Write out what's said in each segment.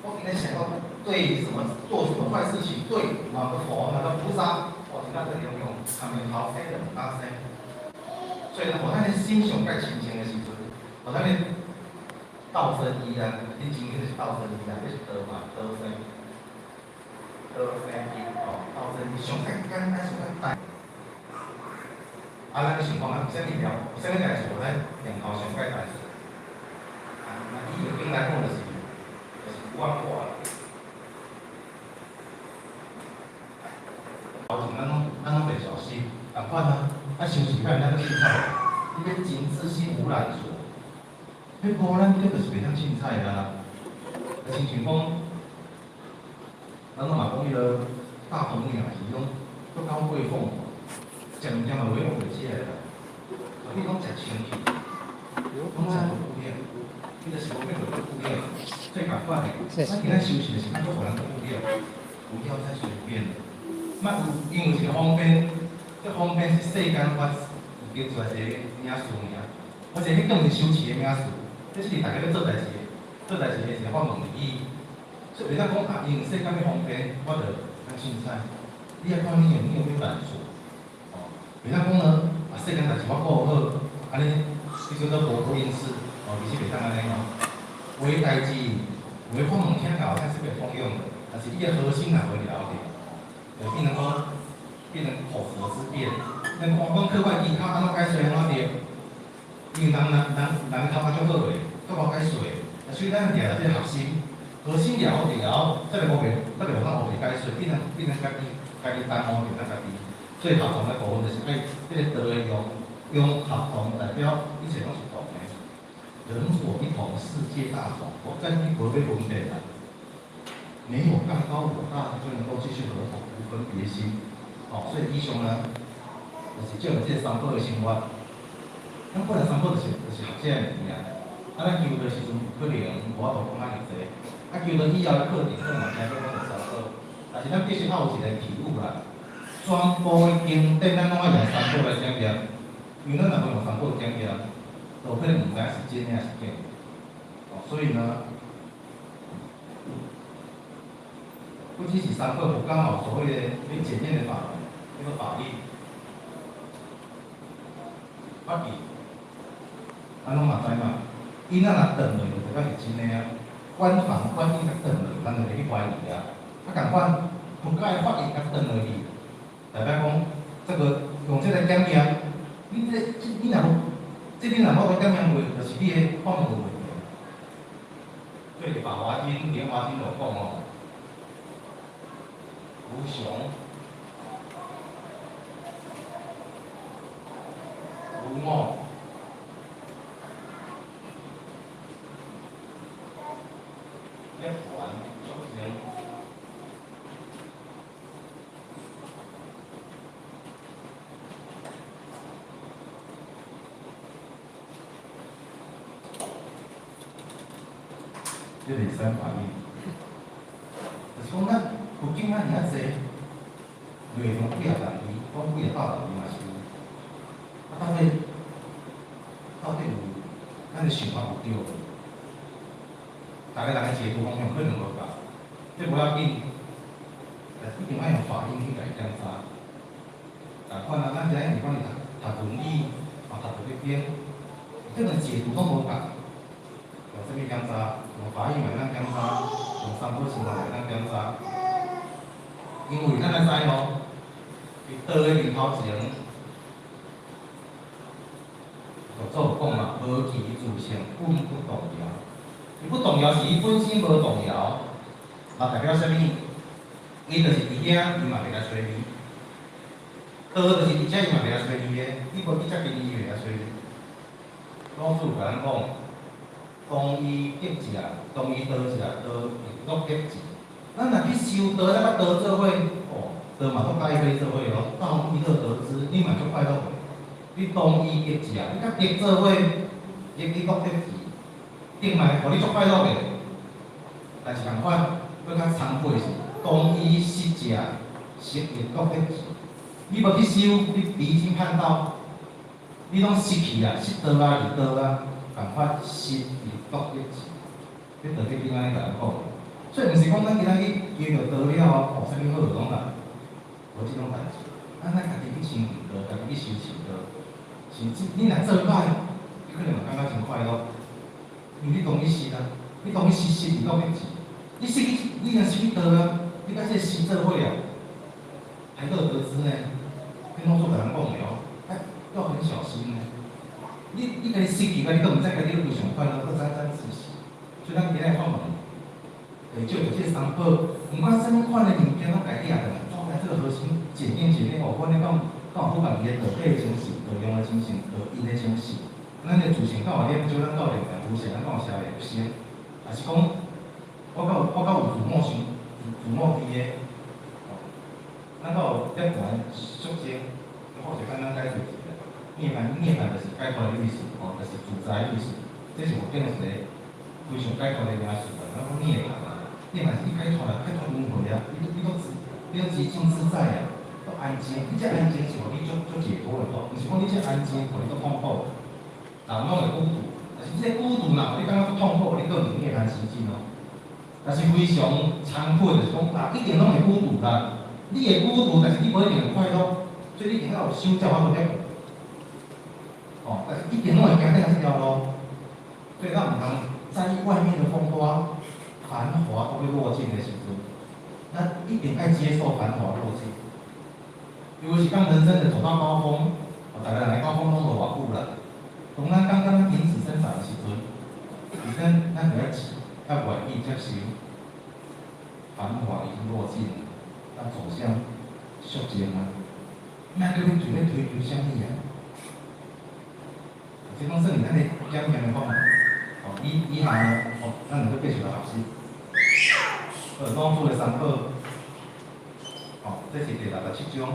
我今天想要对什么做什么坏事情，对哪个佛哪个菩萨，我听到这种用他们好声的大声。所以呢，我那心上介清净的时阵，我那道生依啊，你今天是道生依啊，这是道嘛，道生。道生依哦，道生依上介简单上介大。咱个情况啊，有啥物条，有啥物代志，咱念头上介大事。那以后应来讲就是官话。头前咱拢袂小心，共款啊，修持咱那个凊彩，你要真自信无难处。迄无咱这就是袂当凊彩啦。亲像讲，咱拢嘛讲迄个大鹏鸟是种不高贵凤。食物件嘛，袂用袂起来啦。比如讲食青鱼，讲食无固定，伊就是无变袂固定。所以共款的，咱今仔修持就是按做互人固定，不要再随便了。嘛有因为是方便，这方便是世间法有叫出来一个名词尔，而且迄更是修持的名词，这是大家要做代志的，做代志的是法门意义。所以袂当讲啊，因为世间要方便，我着较凊彩。你要看你有没有难处。袂当讲呢，世间代志我顾好，安尼叫做无因事，其实袂当安尼哦。有诶代志，有诶法门听到，它是袂通用的，但是你诶核心若无了解，就变成口舌之辩。咱讲课外依靠安怎解说安怎对，因为人头壳足好诶，足无解说，所以咱掠着这核心，核心了了，再来无当学解说，变成家己耽误着咱家己。最合同的部分就是爱这个道的用合同代表一切拢是同的，人所一同，世界大同，我跟你无要分别啦。没有更高我大就能够继续和同，无分别心。所以以上呢，就是借这三宝的生活。咱本来三宝就是学这个物件，咱求的时阵可能无法度讲遐尔济，求的以后的课程可能听讲讲三宝，但是咱必须要有一个体悟啦。全部的经典，咱拢爱用三宝来检验，因为咱若无用三宝检验，就可能毋知是真还是假。所以呢，不只是三宝，刚好所谓的最检验的法门，那个法律、法律，咱拢嘛知嘛。伊若若断落，就代表是真的啊。官方官印甲断落，咱就会去怀疑啊。共款，国家的法律甲断落去。代表讲，这个用这个检验，你若这边若无个检验过，就是你的法门有问题。所以《法华经》《莲华经》有讲哦，无常、无我、涅槃、有情。这是三法律，就是讲咱佛经咱尔济，内容几啊大义，讲几啊大道理嘛是有。到底有咱的想法有对无？大家人的解读方向可能无共，这无要紧，但是一定要用法音去来检查。共款啊，咱遮地方是读论语，读这边，这个解读拢无共。用什么检查？用法语来咱检查，用三宝生活来咱检查。因为咱来知吼，伫道的面头前，就做讲嘛，无其自性，本不动摇。伊不动摇是伊本身无动摇，嘛代表啥物？伊就是伫遐，伊嘛袂来随你。道就是伫遮，伊嘛袂来随你的，你无去遮边，伊袂来随你。老师甲咱讲。当依结者，当依道者，道落结者。咱若去修道，咱甲道做伙，道嘛都甲伊伙做伙咯。当依道得知，你嘛足快乐的。你当依结者，你甲结做伙，你落结者，定嘛互你足快乐的。但是共款，要较惭愧是，当依失者，失亦落结者。你无去修，你离经叛道，你拢失去啊，失道啊，离道啊。共款失亦落结者，这道理点安尼甲咱讲？所以毋是讲咱今仔日约着倒了哦，啥物好就讲啦，无即种代志。咱家己去亲近道，家己去修行道，甚至你若做歹，你可能嘛感觉真快乐，因为你当伊失啊，你当伊失你讲咩事？你失去，你若失去道啊，你甲这个失做伙了，还得得知呢？跟拢做别人讲的哦，要很小心呢。你家己失去，你都毋知家己非常快乐，搁沾沾自喜。所以咱今日看问，就有这三宝，不管什么款的物件，拢家己也得抓在这个核心检验哦。我咧讲，有好办伊个道体的精神，道用的精神，道因的精神。咱的自信敢有咧，就咱到另外无限，咱敢有写袂有先，还是讲我敢有自我心，自我低的，咱敢有咧悬属性，或者简单解释一下，涅槃就是解脱的意思，哦，就是自在的意思。这是我见到一个非常解脱的名词啊，咱讲涅槃啊，涅槃是你解脱啦，解脱轮回啊，你都极静自在啊，都安静。你这安静是互你足解脱的吼，毋是讲你这安静互你足痛苦。人拢会孤独，但是这个孤独若互你感觉足痛苦，你搁毋是涅槃实境哦。但是非常惭愧就是讲，一定拢会孤独啦。你会孤独，但是你无一定会快乐，所以你一定要有修教法度点。哦，但是一定拢会行这条路，所以咱毋通在意外面的风花、繁华都会落尽的时阵，咱一定爱接受繁华落尽。尤其是当人生的走到高峰，大家来高峰拢无偌久啦。当咱刚停止生长的时阵，其实咱就要愿意接受繁华已经落尽了，要走向肃静啊！那个你准备追求啥物啊？这讲说咱的讲的讲哦，以下呢，哦，咱两个继续来学习。当初的三宝，哦，这是第67章，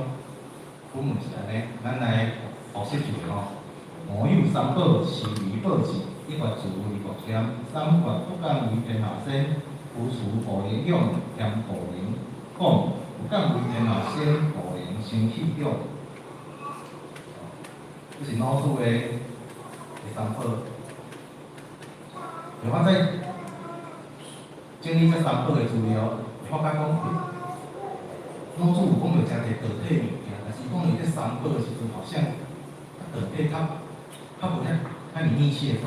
本文是安尼，咱来学习一下吼。无有三宝，是为宝智，一法自为国谦，三法不敢为天下先。无除无言用，兼无言讲，不敢为天下先，无言生气用。这是老祖的第三宝。如果在经历这三宝的资料，发觉讲，老祖有讲到真侪道体物件，但是讲到这三宝的时阵，好像道体较无遐尼密切的。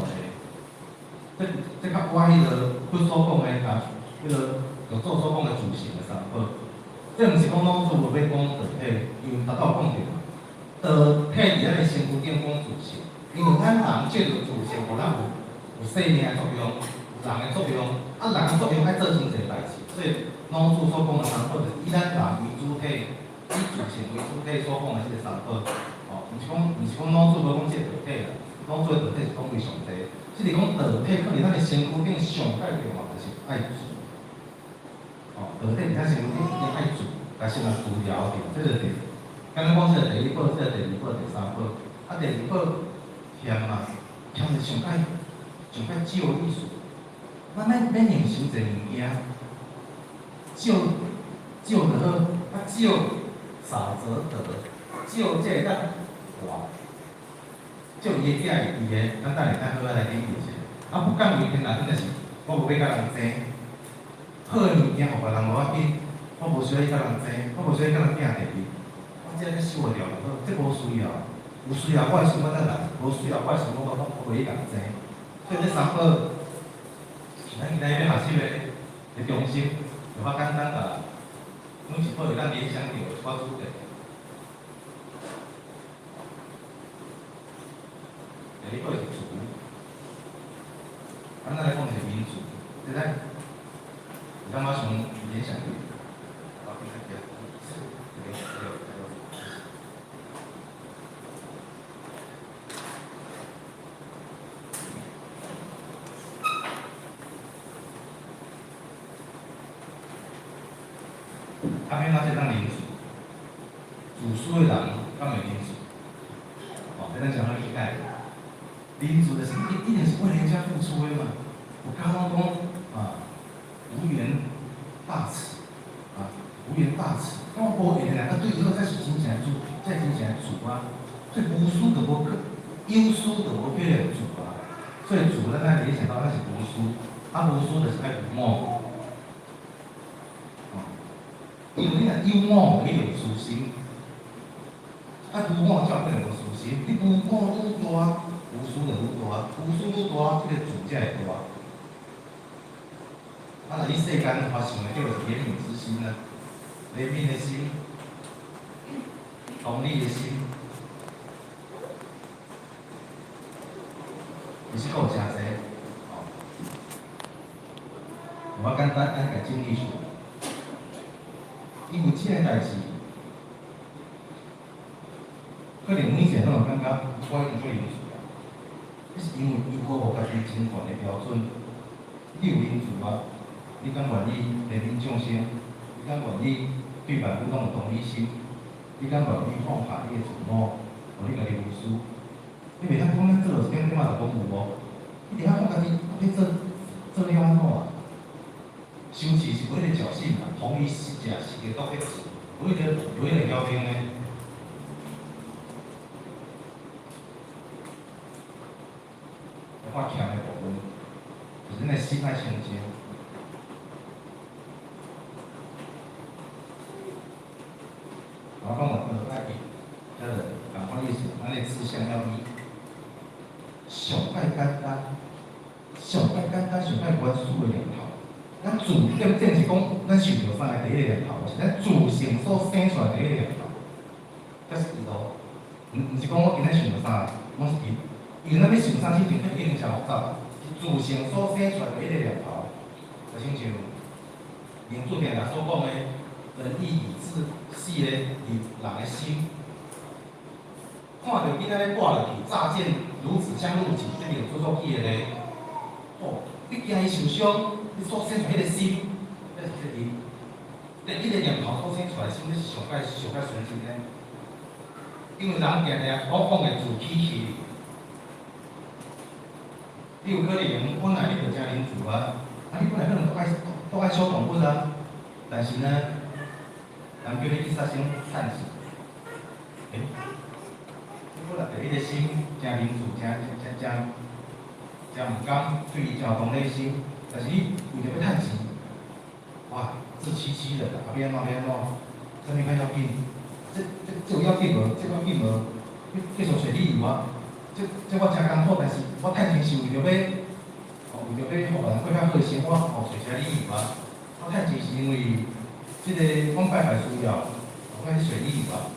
这较我迄个不所讲的迄个有做所讲的主性的三宝，这毋是讲老祖无要讲道体，因为大家有讲着，道体伫咱的身躯顶讲主性，因为咱人借着主性，互咱有生命的作用，人的作用，人的作用爱做真侪代志，所以老祖所讲的三宝就是以咱人为主体，以主性为主体所讲的即个三宝，哦，毋是讲老祖无讲即个道体啦。老祖的道体是讲非常济，即是讲道体可能咱的身躯顶上解重要就是爱主，哦，道体伫咱身躯顶一定爱主，但是若主了定，这个第，刚刚讲这个第一宝，这个第二宝、第三宝，第二宝嫌嘛，嫌是上解少意思，咱免认伤侪物件，少就好，少少则得，少这个活。就伊个囝会记个，咱等下好来研究一下。不敢为天下，真正是我无要甲人争。好个物件，互别人无要紧，我无需要伊甲人争，我无需要甲人拼第一。我只要收得了就好，这无需要。有需要我会想我再来，无需要我会想我袂去甲人争。所以这三宝，咱今日要学习的中心，就较简单啦。每一宝咱联想到一寡主题。第一个是主，咱来讲是民主，现在你感觉上联想到，边那些当民主，主书的人敢会民主？哦，咱讲了理解。民主的是一定是为人家付出的嘛。我刚刚讲无缘大慈无缘大慈，我无缘两个对以后再是金钱主，再金钱主啊，所以无书的无可，有书的无必然主啊，所以主在那里想到那是无书，无书的是爱古梦，因为你若幽默，你就自信；啊，无我才可能无自信。你无我愈大，无私就愈大，无私愈大，这个自才会大。啊，若你世间发生的叫做怜悯之心啊，怜悯的心，同理的心，其实有诚济。哦，我简单甲整理出，因为这个代志，可能每一个人拢会感觉我已经做因主啊，那是因为伊符合家己情权的标准，你有因主啊，你敢愿意怜悯众生？你敢愿意对万物拢有同理心？你敢愿意放下你的自我，互你家己无私？你袂当讲咱做着点点嘛就讲有无？你袂晓讲家己要做了安怎啊？修持是每一个侥幸嘛，同于实者是个到迄个，每一个标兵呢，我强的部分，就是咱的心爱清净。我讲我爱伊，叫做共款意思，咱的志向要以上界简单，上界简单，上界原始的念头。咱自正正是讲，咱受着啥个第一个念头，是咱自性所生出来第一个念头。这是伊咯，毋是讲我今仔想着啥，拢是伊咱要想啥之前，咱一定先复杂。自性所生出来第一个念头，就亲像民主天下所讲的仁义礼智四个人的心，看到囡仔咧挂落去，乍见孺子相入己，这个做作起个咧，哦，你惊伊受伤。你所生出迄个心，那是说伊，迄个念头所生出来心，那是上界纯净的。因为人常常我讲的自欺欺人，你有可能本来你就家庭主啊，你本来可能都爱小动物啊，但是呢，人叫你去杀生善事，你本来就迄个心真民主，真毋甘对伊真有同理心。但是你为着要趁钱，哇，自欺欺人啊！要安怎？啥物较要紧？这有要紧无？这要紧无？你继续找理由啊！这我真艰苦，但是我趁钱是为着要，为着要互人过较好的生活，找啥理由啊？我趁钱是因为这个我拜拜需要，我去找理由啊！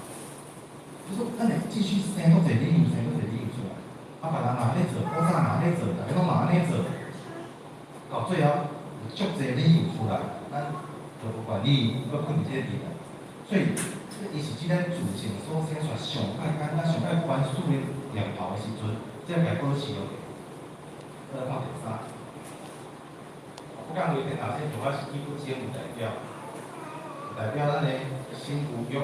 就说咱会继续生多侪理由出来。啊，别人嘛咧做，我早嘛咧做，大家拢嘛安尼做。到最后，有足侪理由出来，咱就无愿意要困伫这个地方。所以，伊是即咱自性所生出上界简单、上界原始的念头的时阵，才会保持落去。再看第三，我讲为天下先主要是以不坚为代表，代表咱的心无欲。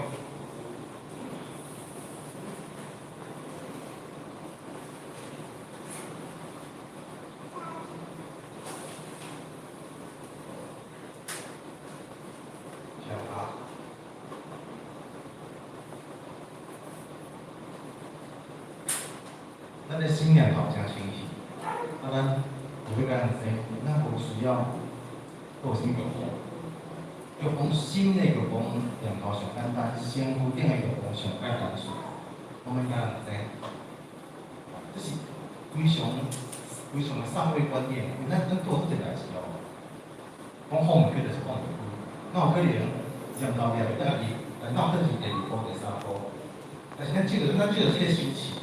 咱的心念头真清晰，啊，咱有要甲人生，咱无需要有啥欲望。欲望心的欲望念头上简单，身躯顶的欲望上简单数，我们甲人生，这是非常的社会观念。因为咱做这个代志哦，讲放唔开就是放唔开，那有可能念头也会等去，但那可能是第二步、第三步，但是咱这个这个修持。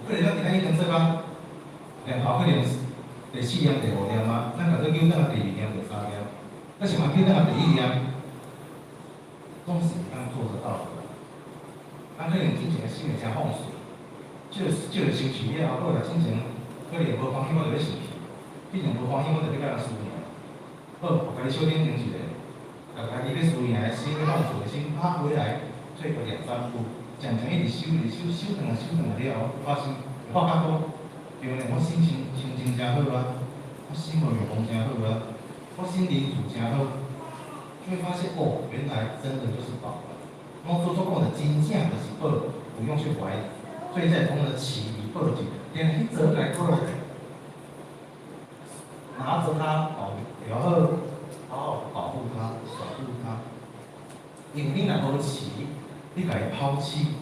可能咱今仔日当做讲，念头可能第四念、第五念啊，咱甲做纠正第二念、第三念，咱想要纠正第一念，总是能做得到的。咱可能之前的心会真放水，这个修持了后，或者之前可能无欢喜，我就要生气；，之前无欢喜，我就要甲人思念。好，我甲你小点停一下，把家己要思念的心、要放水的心拍回来，做个2、3步。常常一直修两下了，发现较多，对咧，我心情真好啊，我心无欲望真好啊，我心灵主真好，就会发现哦，原来真的就是宝了。我所讲的真正就是宝，不用去怀疑。所以在同的起于宝就，连迄折来宝，拿着它保留好，好好保护它，守护它。因为你若无饲，你家己抛弃，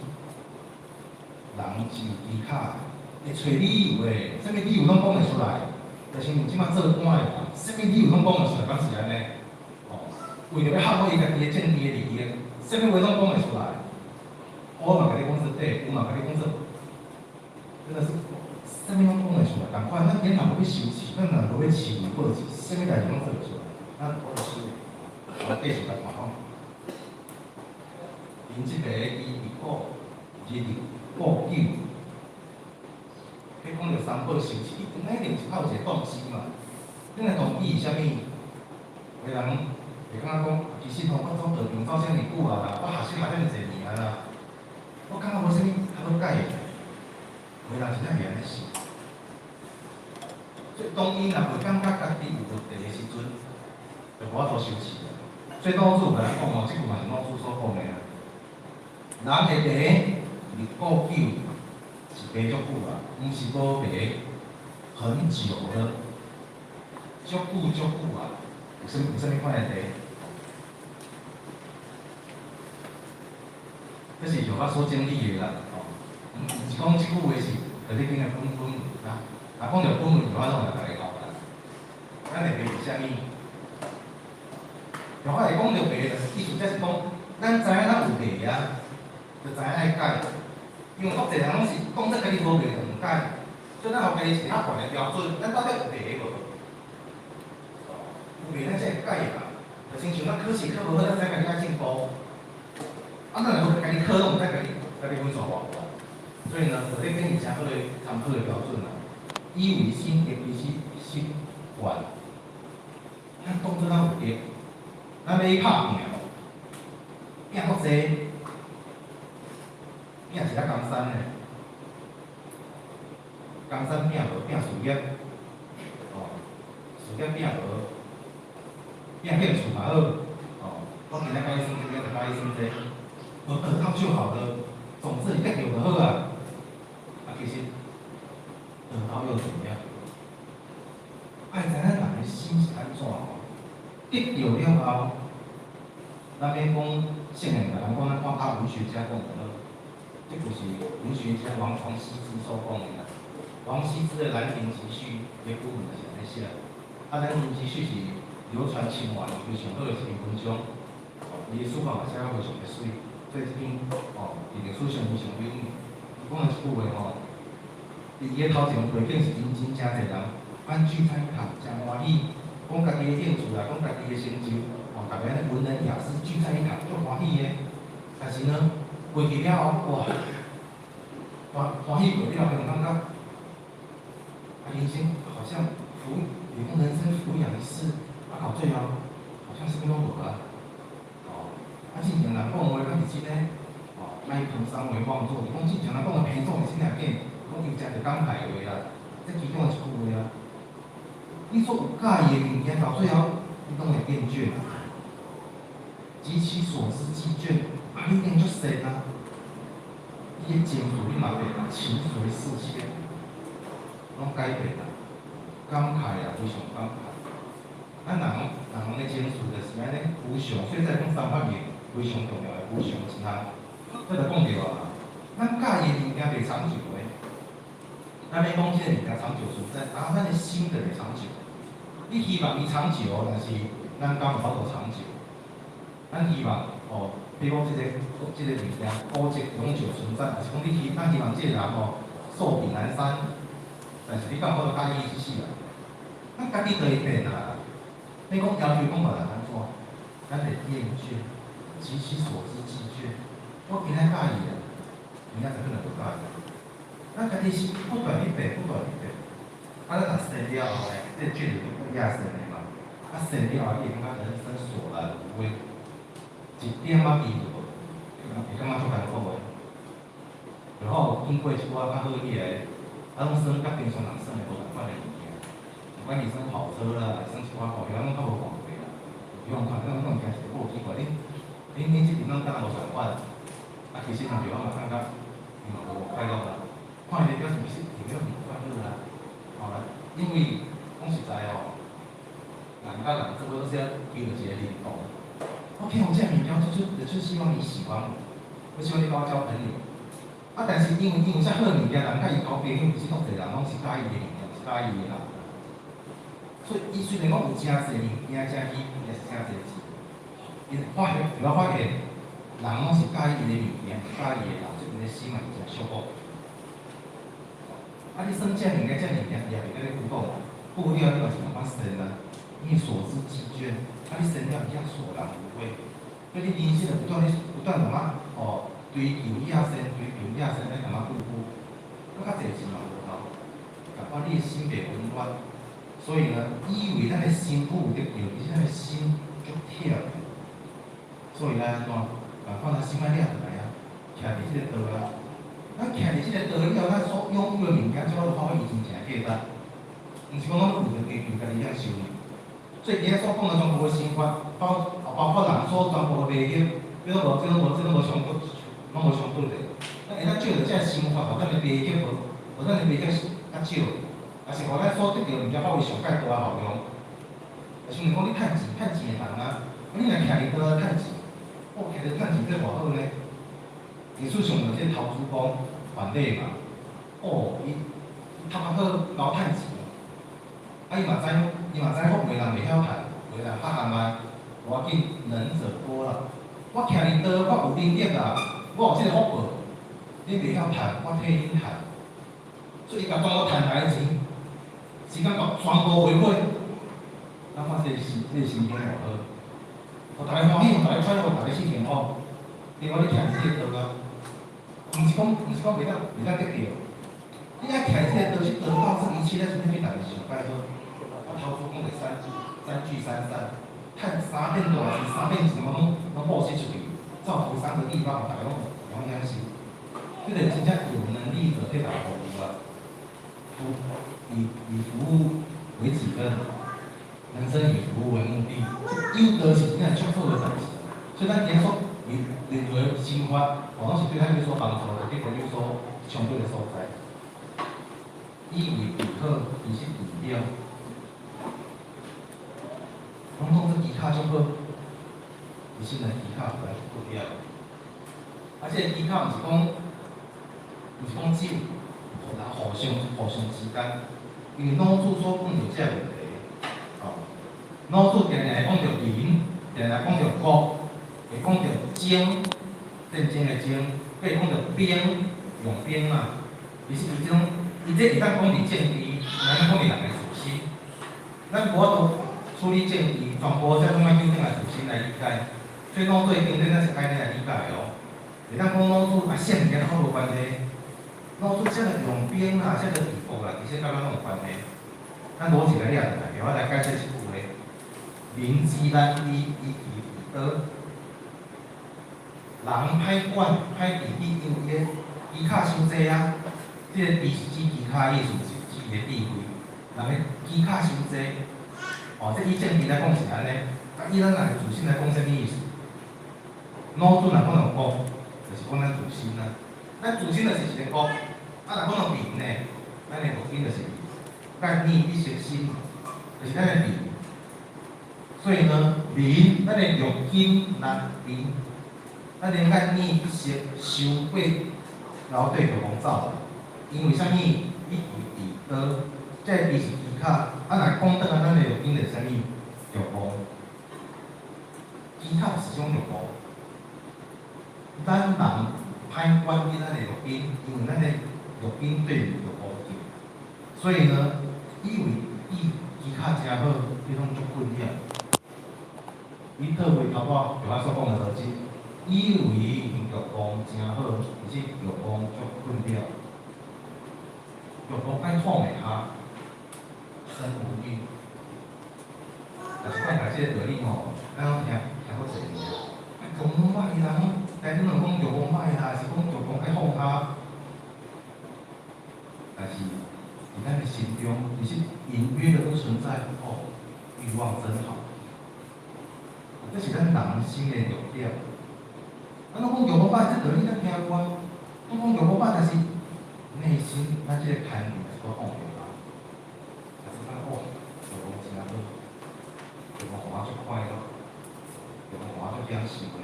人是有机卡，会找理由的，啥物理由拢讲会出来。就是像即摆做官的人，啥物理由拢讲会出来，敢是安尼？哦，为着要捍卫伊家己的政治的利益，啥物话拢讲会出来。我嘛甲你讲说对，我嘛甲你讲说，真的是啥物拢讲会出来。共款，咱今若无要收钱，咱若无要饲鱼报纸，啥物代志拢做会出来。咱我就收，我继续来看吼。因即个伊入股，伊入股九，迄讲着三宝收钱，咱一定是靠一个动机嘛。咱的动机是啥物？有人会感觉讲，其实吼，我做和平走遮尔久啊啦，我学习嘛遮尔侪年啊啦。我感觉无啥物较好改的，有人真正是安尼想。所以当伊若袂感觉家己有问题的时阵，就无法度收起啦。所以老祖甲咱讲哦，即句嘛是老祖所讲的啊。人的病入股九是病足久啊，毋是无病很久了，足久啊。有啥物款的病？这是有法所经历的啦，哦，毋是讲即句话是在你顶个本啦，若讲着本文有法拢会甲你讲啦。咱的病是啥物？有法会讲着病，就是意思，即是讲，咱知影咱有病啊，就知影爱改。因为国际人拢是讲说家己无病就毋改，所以咱后家己是较悬的标准，咱到底有病无？有病咱才会改嘛。就亲像咱考试考无好，咱才家己爱进步。啊，咱若无家己考，拢毋知家己分数偌悬。所以呢，就咧给你诚好的参考的标准啦。以为心也必须心完，咱当作咱有病，咱要去拍拼，拼国际，拼是较江山的，江山拼无拼事业，哦，事业拼无，拼兴趣嘛好，哦，我今仔甲伊算这个，就甲伊算这个。得到就好了，总之你得到就好啊。啊，其实得到又怎么样？爱知影人的心是安怎哦？得到了后，咱免讲圣人甲人讲，咱看较文学家讲的了，这就是文学家王羲之所讲的啦。王羲之的《兰亭集序》迄部分就是安尼写。啊，《兰亭集序》是流传千万，非常好的一篇文章。伊的书法嘛写啊非常的水。所以这篇哦，伫历史上非常有名。讲了一句话吼，伫伊个头前背景是真正侪人安聚在一堂，真欢喜，讲家己的兴趣啊，讲家己的成就，哦，大家文人雅士聚在一堂，足欢喜的。但是呢，过去了后，哇，欢喜过了，可能感觉啊，人生好像有讲人生俯仰一世，啊，到最后好像什么都无啊。啊，正常人讲话，敢是真诶，哦，爱通三为妄作。讲正常人讲个偏总是真正假，讲伊真着讲歹话啦，这其中诶一句话啊。你所有介意诶物件，到最后你拢会厌倦啊。及其所知既倦，啊，你一定足神啊。伊诶情绪你嘛变啦，情随事迁，拢改变啦，感慨啊，非常感慨。咱人诶情绪就是安尼，无常，所以才讲三法印。非常重要的无常之下，这就讲着啊，咱介意物件袂长久的，咱要讲即个物件长久存在，咱的心就会长久。你希望伊长久，但是咱敢有法度长久？咱希望哦，比如讲即个物件古迹永久存在，还是讲咱希望即个人哦寿比南山，但是你敢有法度介意一世啊？咱家己可以变啊，你讲要求讲别人安怎？咱会厌倦。及其所知既倦，我今仔介意啊，明仔就可能不介意。咱家己是不断去变，不断去变。啊，咱若生了后咧，这倦就不亚生的嘛。啊，生了后，你会感觉人生索然无味，一点仔意都无，会感觉足艰苦的。然后经过一寡较好起来，啊，拢算甲平常人算的无同款的物件。不管你算跑车啦，算一寡股票，拢较无讲过啦。比方看，咱物件是好奇怪，恁即阵咱敢无上班？啊，其实人就我感觉，无快乐啦。看伊表示是有没有快乐啦？哦，因为讲实在哦，人甲人做伙都是要求着一个认同。我求听我这物件，就是希望你喜欢我，我希望你跟我交朋友。但是因为遮好物件，人甲伊交朋友，其实足侪人拢是介意的物件，是介意的人。所以，伊虽然讲有真侪物件，真喜欢，也是真侪钱，伊发现，就发现，人拢是介意伊的物件，介意的人，所以伊的心嘛是真小薄。你算这物件，也袂跟你互动，不了你嘛是慢慢生啊，你所知既倦，你生了伊也索然无味，所以你人生不断慢慢追求野生，在慢慢步步，较侪是嘛无效，你的心袂温暖。所以呢，以为咱的心不有得救，其实咱的心足忝。所以咱怎？看咱心爱了就来啊，徛伫即个道啊。咱徛伫即个道了，咱所拥有的物件，最好发挥伊真正价值。毋是讲咱为着加求家己遐收入。所以今日所讲的全部的生活，包括人所全部的卖业，这拢无上本，拢无上本的。咱会当借着这生活，互咱的卖业互咱的卖业较少。也是互咱所得到物件发挥上介大的效用。就是讲你趁钱的人啊，你若徛伫倒啊趁钱，徛伫趁钱这偌好呢？艺术上的这投资讲还贷嘛，伊头壳好搞趁钱，伊嘛知讲有个人袂晓趁，有个人较憨啊，无要紧，能者多啦。我徛伫倒，我有能力啊，我有这个福报，你袂晓趁，我替你趁，所以伊甲全部趁来的钱。时间全部回馈，咱看这个心情偌好，互大家欢喜，互大家快乐，互大家心情好。另外，你徛伫这个道啊，毋是讲袂当得着，你爱徛伫这个道，去得到这一切，咱真正去大家想，拜托，我头拄讲的三聚三散，趁三变大钱，三变钱，拢报销出去，造福三个地方，大家拢养心。这个真正有能力者替大家服务啊，以服务为己任，人生以服务为目的，有德是真正足好的代志。所以咱今说任何生活，拢是对咱有所帮助的，对咱有所相对的所在。以为不可，伊是不了。拢讲这기타足好，其实呢기타本来不了。而且기타毋是讲只有互人互相之间。因为脑子所讲着这个问题，脑子定定会讲着人，定定讲着国，会讲着争，战争的争，会讲着兵，用兵嘛。其实伊这会当讲伫政治，咱讲伫人的自身。咱无法度处理政治，全部这拢爱纠正来自身来理解。所以脑子一定对咱是概念来理解哦。会当讲脑子啥物件好无关系。脑子这个用兵啊，这个治国啊，其实甲咱拢有关系。咱逻辑来了就来，我来解释一句话：民之难以其道。人歹管歹治理，因为伊骹伤济啊。这个治是指伊骹意思，是指伊的智慧。人的伊骹伤济，这以政治来讲是安尼，以咱人自身来讲，啥物意思？脑子若讲到国，就是讲咱自身啊。咱自身就是一个国。若讲到民呢，咱的目的就是咱念一些心，就是咱的民。所以呢，民咱的用心来民，咱的咱念一些修贵，然后对着讲走。因为啥物？伊为道，这个是伊骹。若讲倒来，咱的用心是啥物？欲望。伊骹是种欲望。咱人歹管理咱的欲心，因为咱的欲心对有无救，所以呢，以为伊骹真好，伊拢足困了。伊倒回头我就我所讲的逻辑，以为欲望真好，其实欲望足困了。欲望爱创的下，生无欲。但是看下这个道理吼，咱拢听过侪年。欲望歹人，但你若讲欲望歹啦，是讲欲望爱放下。但是，在咱的心中，其实隐约的都存在欲望真好，这是咱人心的弱点。咱讲欲望歹，这道理咱听过。咱讲欲望歹，但是内心咱这个贪念所放着啦。但是咱欲望真好，欲望互我足快乐，欲望互我足这样想的。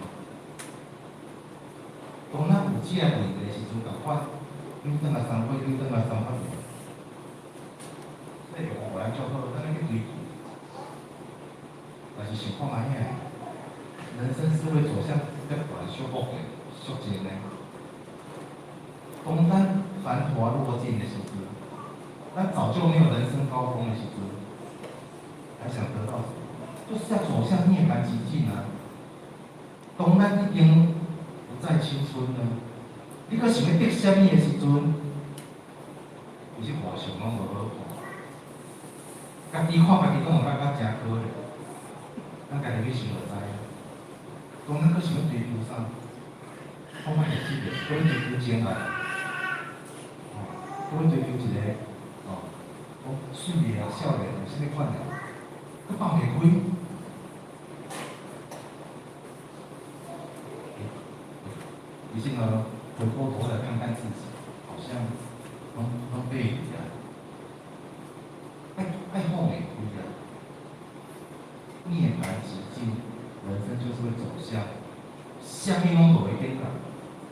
当咱有这个问题的时阵，共款，你转来3岁，你转来3岁，这个互咱足好，咱去追求。但是想看卖影，人生是会走向这段修复的、修正的。当咱繁华落尽的时阵，咱早就没有人生高峰的时阵，还想得到什么？就是要走向涅槃极境啊！当咱已经不再青春了，你搁想要得什么的时阵，其实外相拢无好看。家己看家己，拢有感觉真可怜，咱家己去想就知影。当咱搁想要追求啥，恐怕会记得，搁追求情爱，搁追求一个水的啊、少年啊，啥物款的，搁放袂开。已经呢，回过头来看看自己，好像拢被爱后悔不一样。涅槃极境，人生就是会走向下面拢无会变啦。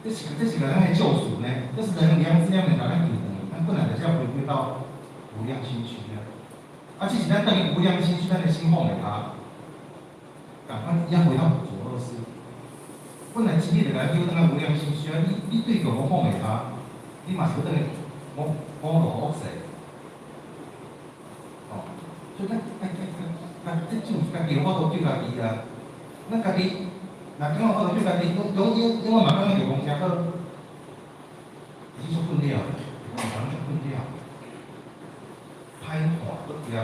这是个咱的救赎呢，这是人良知要能把咱救回，咱本来就是要回归到无量心虚啊。这是咱等于无量心虚，咱的心放袂下，赶快要回到左恶世。本来是你着甲咱丢等下无量心虚啊！你对着我放袂下，你嘛是要等于我落恶势。所以这种家己有法度救家己啊！咱家己，若讲有法度救家己，永远嘛讲着讲诚好，你足困了，人足困了，歹看不掂，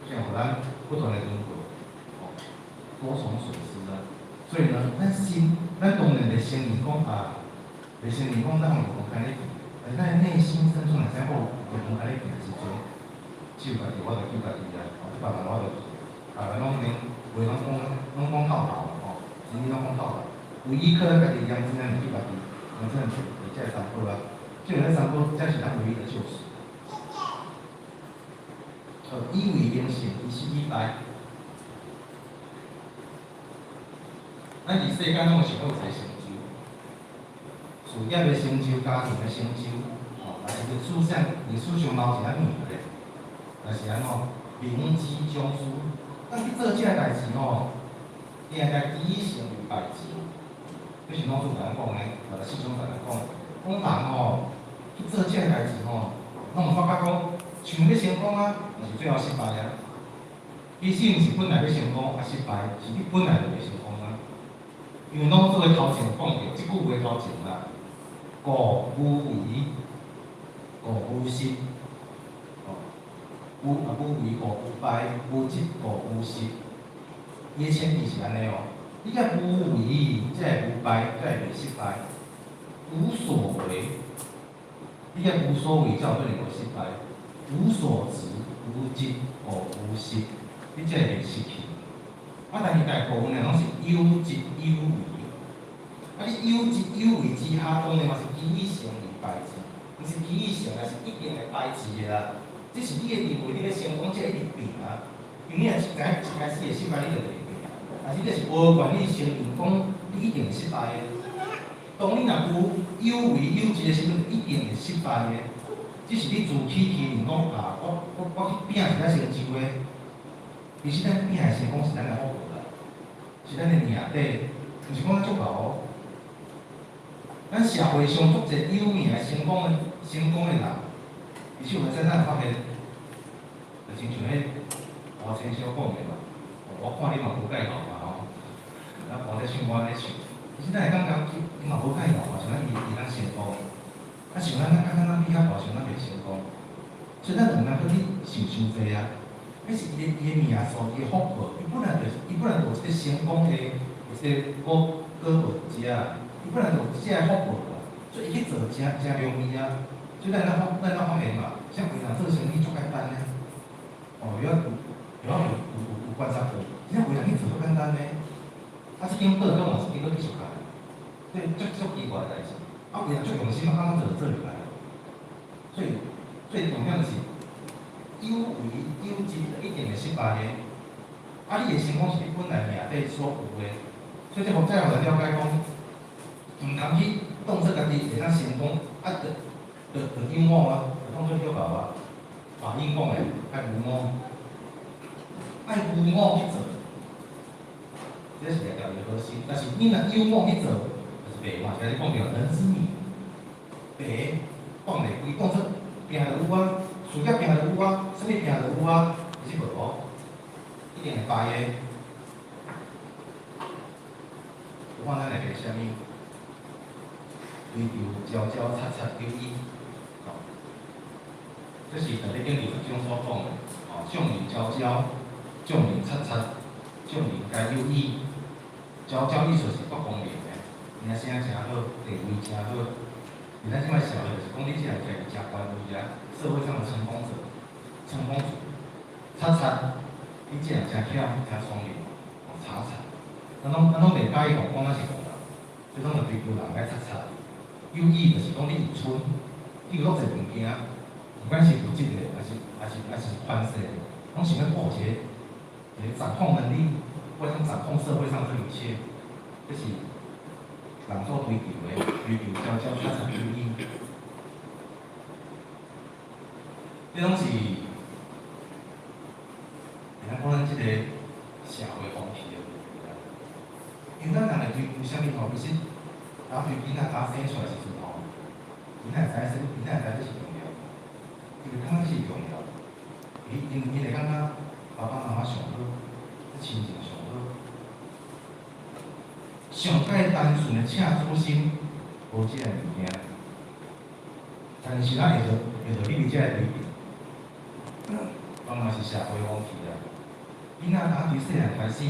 才互咱不断的轮回，多重损失啊！所以呢，咱当然会承认讲会承认讲咱有空间咧行，但是咱内心深处若知有空间咧行时阵，只有家己我着救家己啊！别人我着，别人拢连话拢讲透透真理拢讲透透，唯一靠咱家己良知，咱着救家己，良知是这三宝啊，只有这三宝才是咱唯一的救赎。以为名成，以失以败。咱伫世间拢有想要有一个成就，事业的成就、家庭的成就，但是历史上嘛有一个物个，就是安怎名之将士，咱去做这个代志定定以成为败志。这是老祖甲咱讲的，或者师兄甲咱讲的。讲人去做这个代志拢有发觉讲，想要成功但是最后失败啊。其实毋是本来要成功失败，是你本来就袂成功啊。因为老祖的头前讲着即句话头前啦，故无为，故无失，无为故无败，无执故无失。伊的前提是安尼你甲无为，才会无败，才会袂失败。无所为，你甲无所为，才有可能会失败。无所执，无执故无失，你才会袂失去。但是大部分人拢是有执有为，你有执有为之下，当然嘛是基于成而败志，毋是基于成，也是一定会败志的啦。这是你的认为，你的成功才一定变啊。因为你若一开始会失败，你就袂变。但是你是无权利承认讲你一定会失败的。当你若有为有执的时阵，一定会失败的。只是你自欺欺人讲我去拼一个成就的，其实咱拼的成功是咱的福报啦，是咱的命底，毋是讲咱足够咱社会上足侪有名成功的人，其实有阵咱发现，就亲像迄黄先生讲的嘛，我看你嘛无介老嘛咱黄先生我咧唱，其实咱会感觉伊嘛无介老嘛，像咱伊咱成功。像咱比较大，像咱袂成功，所以咱两人去想济啊。迄是伊的命数，伊的福报，伊本来就一个成功的一个果报者啊，伊本来就有这个福报啊，所以伊去做真容易啊。所以咱方面嘛，像平常做生意做简单呢，有观察过，真正为人去做足简单呢。这间报跟我是经过技术干，所以足奇怪的代志。为人最用心，刚刚做入来，最重要的是有为有执，一定会失败的。你的成功是你本来命底所有的，所所以这互了解讲，毋通去当作家己会当成功，就幽默啊，就当作叫爸爸。英讲诶，爱幽默，爱幽默去做，这是条条核心。但是你若幽默去做，就是白话，就是讲着人之名，白讲袂规当作拼就有啊，事业拼就有啊，啥物拼就有啊，其实无，一定会败诶。有看咱来个啥物？追求朝朝擦擦有意。这是在咧经历中所讲的，众人朝朝，众人擦擦，众人皆有意。朝朝意思是不公平的，名声诚好，地位诚好。而咱即摆社会就是讲，你既然家己诚官位啊，社会上的成功者、成功者，擦擦，你既然诚巧、诚聪明，查查，咱拢袂介意讲咱是戆人，所以咱就追求人来擦擦。有意就是讲你有春，你有落一个物件。不管是有质的，还是宽色的，拢想要保持一个掌控能力，或者掌控社会上这一切，这是人所追求的，追求朝朝擦擦有意。这拢是，咱讲咱这个社会风气的问题啦。因为咱人来追求啥物吼，其实，当对囡仔刚生出来时阵吼，囡仔知这是。就是感觉是重要，因会感觉爸爸妈妈上好，亲情上好，上介单纯的赤子心，无即个物件。但是咱会着你即个规定，当然是社会风气啦。囡仔打从细汉开始，就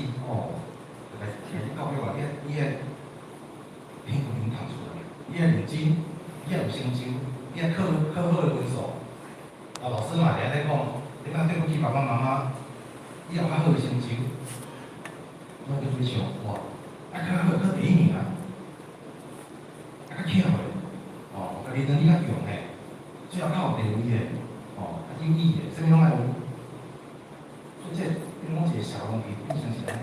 来听教育话，你个品不品读出来，你个认真，你个有成就，你个考好的分数。老师嘛，也在讲，你讲对不起爸爸妈妈，以后较好的成就，我去追求，哇，较好考第一名啊，较巧的，家己能力较强的，最后较有地位的，较有意义的，啥物拢爱有。所以这变讲一个社会风气，变成是安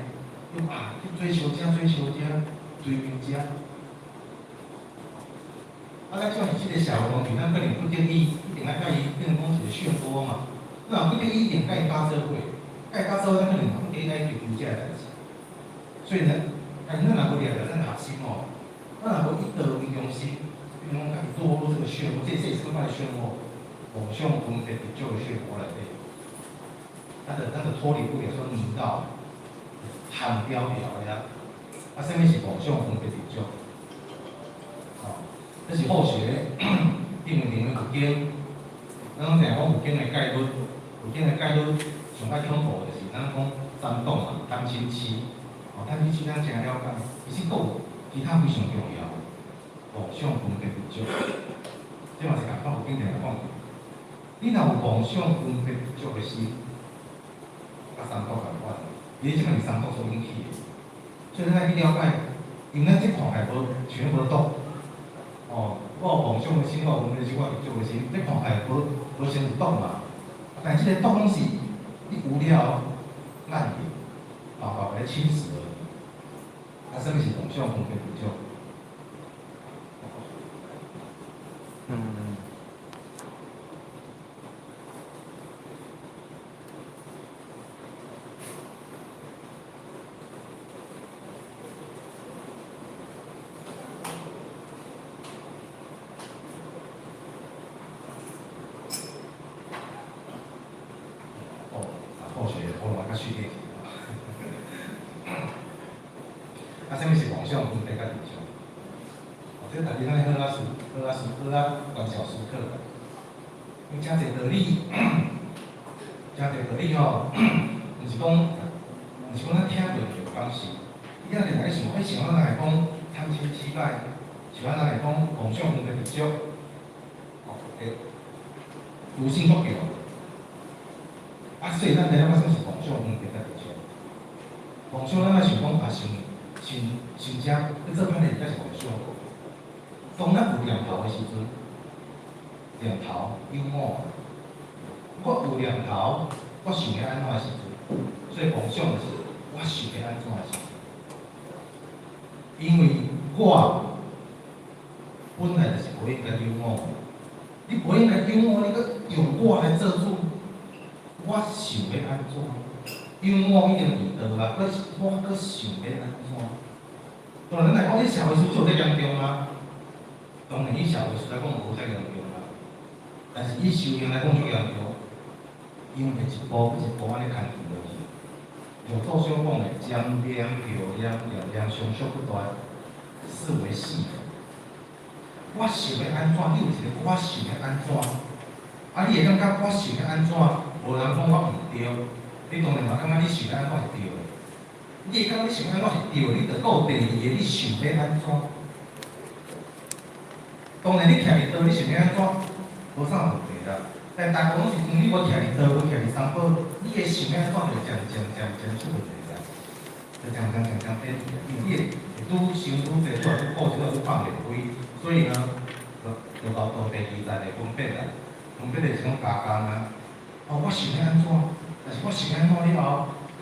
尼，去追求这，追求这。咱像是即个社会风气，咱可能不得已一定爱甲伊变成讲一个漩涡嘛。那不得已一定甲伊搭做伙，甲伊搭做伙，咱可能不得已爱追求这个代志。所以呢，咱若无掠着咱核心咱若无一道为中心，比如讲家己堕入这个漩涡，这是什么的漩涡？偶像分别比较的漩涡内底，咱就脱离不了说泥道，含标的啊。啥物是偶像分别比较？这是后学定定的有经，咱拢定讲有经的概率，有经的概率上爱恐怖的就是咱讲三档嘛，单亲期，单亲期咱诚了解，其实有其他非常重要，偶像分别比较，这嘛是共款有经定来讲，你若有偶像分别比较的时，甲三档共款，伊即个是三档所引起的，所以咱爱去了解，因为咱即块还无全无懂。我有梦想的心，我有分的心，我有做的心，这看起来无先有懂嘛。但即个懂拢是你有了烂用，来侵蚀而已。什么是梦想分别比较？训练题啥物是梦想分别甲理想？这大家咱好管小时课，因真侪道理，真侪道理毋是讲咱听过就放心。你仔日来想，想咱来讲贪心失败，想咱来讲梦想分别比较，有性足够。所以咱知影发生是梦想分别甲比较。梦想咱爱想讲成只，你做歹势才是梦想。当咱有念头的时阵，念头幽默，我有念头，我想要安怎的时阵，所以梦想就是我想要安怎的时阵。因为我本来就是无应该幽默，你无应该幽默，你搁用我来做主，我想要安怎？幽默已经伫倒啊，我搁想要安怎？当然来讲，你社会事做得严重啊，当然以社会事来讲无遮严重啊，但是以修行来讲就严重，因为一步一步安尼牵进落去。有祖上讲的，江边漂亮，漂亮相续不断，是为戏。我想要安怎，你有一个我想要安怎，啊，你会感觉我想要安怎，无人讲我毋对，你当然嘛感觉你想要安怎是对的。你会感觉你想要安怎是对的，你着有第二个你想要安怎。当然你徛伫倒，你想要安怎，无啥问题啦。但大部分是讲你无徛伫倒，无徛伫三宝，你的想要安怎就出问题啦，就变，因为你愈想愈济，愈顾即个愈放袂开，所以呢，就到第二代的分别啦。分别就是讲加工啊，哦，我想要安怎，但是我想要安怎了后，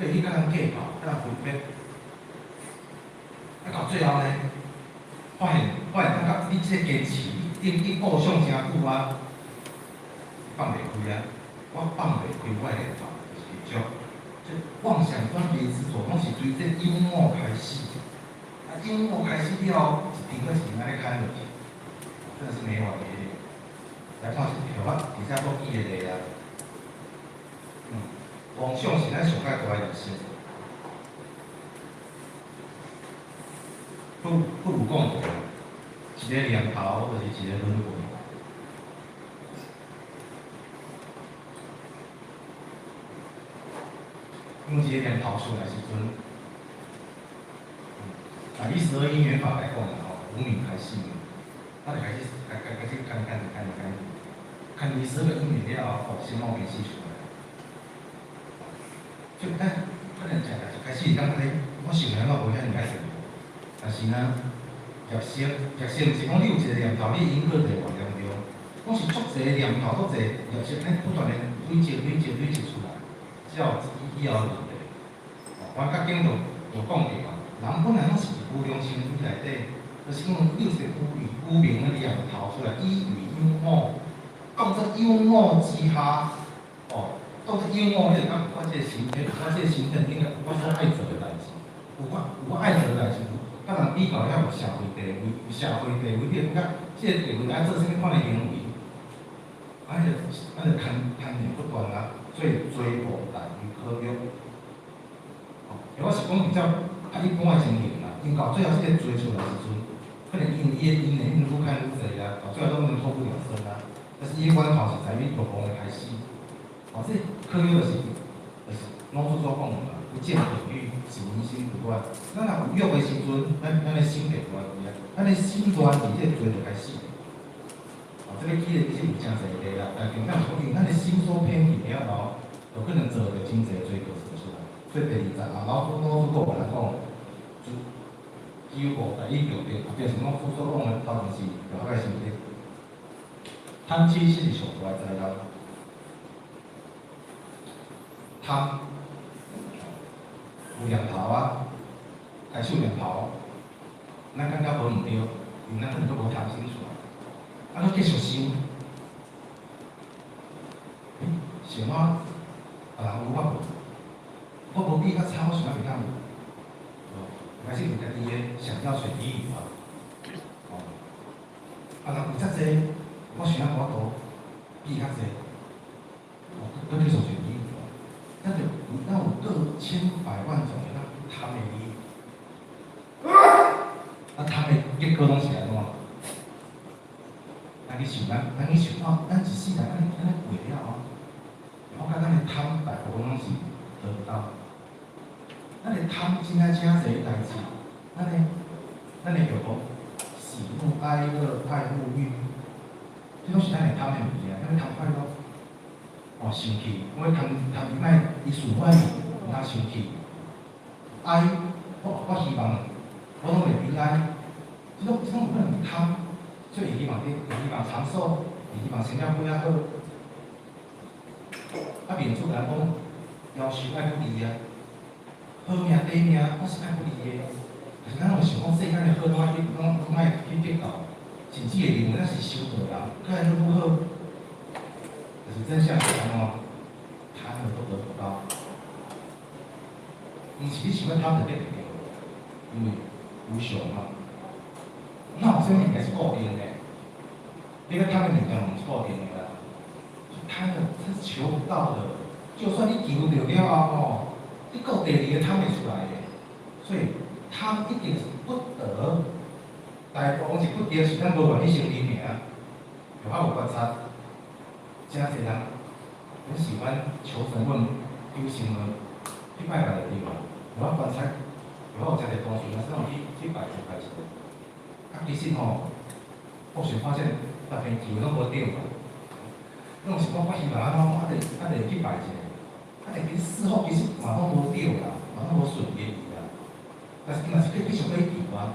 佮伊甲人计较，甲人分别，啊到最后呢，发现感觉你即个坚持，你顾想诚久啊。放袂开啊！我放袂开，我的念头就是种，即妄想转移执着，拢是对这幽默开始。啊，幽默开始了后，一定个是安尼看落去，真的是没完没了。来看是条啊，底下都记的例啊。妄想是咱上界大的事。不如讲一个念头就是一个轮回。用一个念头出来时阵，以12因缘法来讲吼，无明开始，咱就开始看12个因缘了后，先往变死出来。就咱可能就开始感觉我想安怎无遐尔爱做，但是呢，业性是讲你有一个念头，你因果就往严重，讲是足侪念头，足侪业性，不断的累积出来，只要以后。我较紧就讲过嘛，人本来拢是无良心体内底，就是因为有一个污名的念头出来，以为幽默，当作幽默之下，当作幽默，你就讲我这个身体，应该我所爱做的代志，有我爱做的代志，甲人比较了有社会地位，你就感觉这个地位爱做啥物款的行为，咱就牵连不断啊，所以追捕大于可欲。我是讲比较一般的情形啦，因到最后这个追出来时阵，可能因为伊愈看愈侪啊，到最后都能脱不了身啊。但是伊关头是在于大公的开始，这可有就是拢所讲的嘛，不见品欲，只明心不乱。咱若有欲的时阵，咱的心袂乱去啊，咱的心乱伫这追就开始。这个记得其实有真侪个啦，但是咱讲因咱的心所偏去了后，有可能做着真侪追求出来。所以第20啊，老师讲来讲，就几乎第一条就是讲所讲的头前是了解是的，贪嗔痴是上大的灾难。贪有念头啊，开始有念头，咱感觉无毋对，因为咱可能都无贪心出来，咱继续想，想啊，人有法无？我无比较差，我想要比较有，开始有家己的想要随意嘛，人有遮济，我想要我多比较济，搁继续随意，咱有各千百万种的贪的意，贪的结果拢是安怎？咱去想，咱一世人安尼过了后，我感觉咱的贪大部分拢是得不到。咱的贪真侪代志，咱的叫讲喜怒哀乐爱恶欲，这拢是咱的贪的物件，咱贪快乐，生气，我贪卖伊事我毋通生气，哀，我希望我拢袂悲哀，这种有可能贪，所以希望长寿，希望身体过较好，面出来讲要求爱不离啊。好命、歹命，我是爱不离的。但是咱拢想讲世间的好课拢爱去结交，甚至会认为咱是修道人，个人如何，就是真相是安怎，他们都得不到。毋是你想要他们得袂到，因为无常嘛。那我这物件是固定的，你要他们物件毋是固定的啦，他们是求不到的。就算你求到了后你够第二个他没出来的，所以他一定是不得。大部分是不得，是咱无愿意承认尔。有我有观察，真侪人很喜欢求神问、求神论、去拜拜的地方。有我观察，有我真侪同学啊，这种去拜神拜神。啊，其实吼，我是发现逐边求拢无对嘛。拢是讲我希望安怎，我得去拜一下。其实事后其实嘛拢无对啦，嘛拢无顺利啦。但是若是继续要求啊，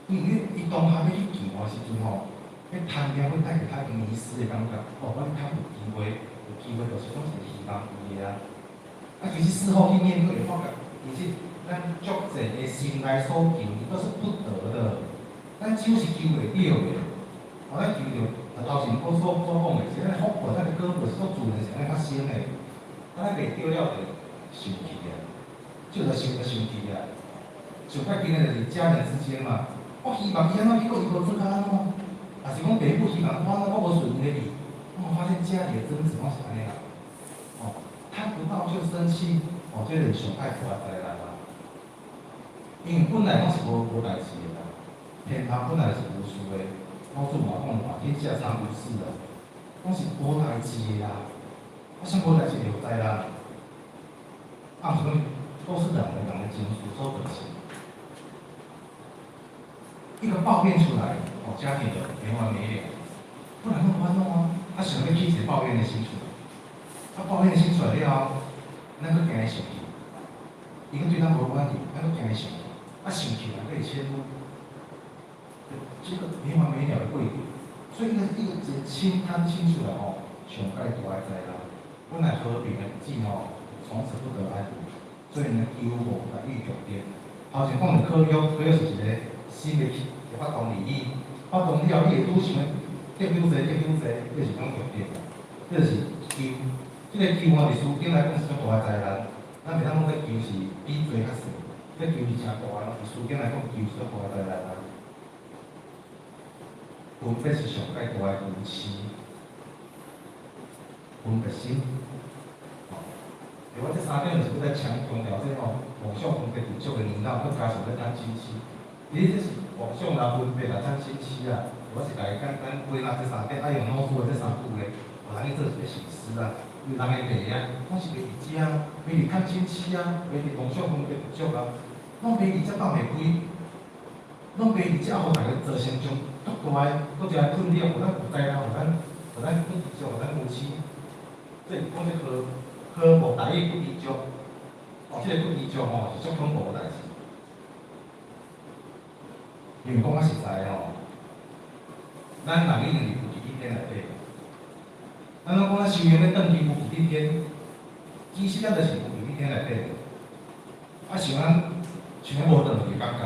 因为伊当下要去求的时阵吼，要贪念会带给他一个迷失的感觉。哦，我较有机会，就是讲是希望伊个啊。其实事后去面对，发觉其实咱足济的心内所求，伊都是不得的。咱只是求袂到的，咱求着，头前我所讲的，是咱福报，咱的果报是所自然是安尼发生的。咱袂着了就生气啊，就生气啊。上快紧的就是家人之间嘛，我希望伊安怎，结果伊无做甲安怎，也是讲爸母希望我无顺利去，我发现家里的争执拢是安尼啦。哦，看不到就生气，这是上爱大灾难啦。因为本来拢是无代志的啦，天堂本来是无事的，老祖嘛讲嘛，天下常无事的，拢是无代志的啦。像无代志就灾难，所以都是人的情绪所得成。一个抱怨出来，家庭的没完没了，不然怎么办啊？他想要去解抱怨的心出来，他抱怨的心出来了，咱个惊伊生气，伊个对咱无关系，咱个惊伊生气，生气了可以迁怒，这个没完没了的过程。所以一个贪心出来上界大的灾难。本来和平的日子从此不得安宁，所以呢，求无来遇重点。头前讲的科约是一个新的发动利益，发动了，你会拄想结久济，这是讲重点。这是求，这个求是事件来讲是种大的灾难。咱袂当讲这求是比罪较少，这求是真大的，事件来讲求是种大的灾难啊。分别是上界大的分歧。分别心，我这三点就是在强调这妄想分别不足的领导，佮加上咧贪嗔痴。其实这是妄想啦、分别啦、贪嗔痴啊。我是家己简单归纳这三点，用脑子的这三句咧，互人去做一个实施啊。因为人的病啊，拢是袂伫遮啊，袂伫贪嗔痴啊，袂伫妄想分别不足啊，拢袂伫遮放袂开，拢袂伫遮互大家造成种足大的、足大的困扰，互咱负担啊，互咱不足，互咱夫妻。即是讲这科目台语不知足，这个不知足是足恐怖的代志。因为讲实在咱人一定是负一天内底。咱讲咱修行要转去负一天，其实咱就是负一天内底。像咱无转去感觉，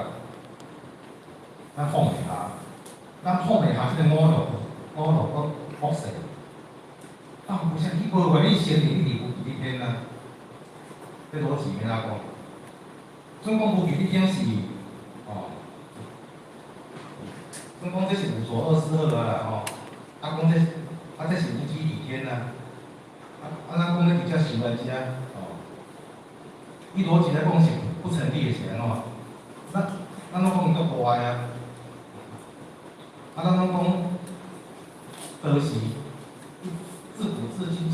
咱放袂下，咱放袂下这个五路恶势。不像你无愿意承认你负一天啊，这逻辑免哪讲？总讲负一天是总讲这是无所二事二啦讲这是无稽理天啊。咱讲咧比较行为家伊逻辑来讲是不成立的是安怎？咱拢讲伊足大啊，咱拢讲得时。自古至今，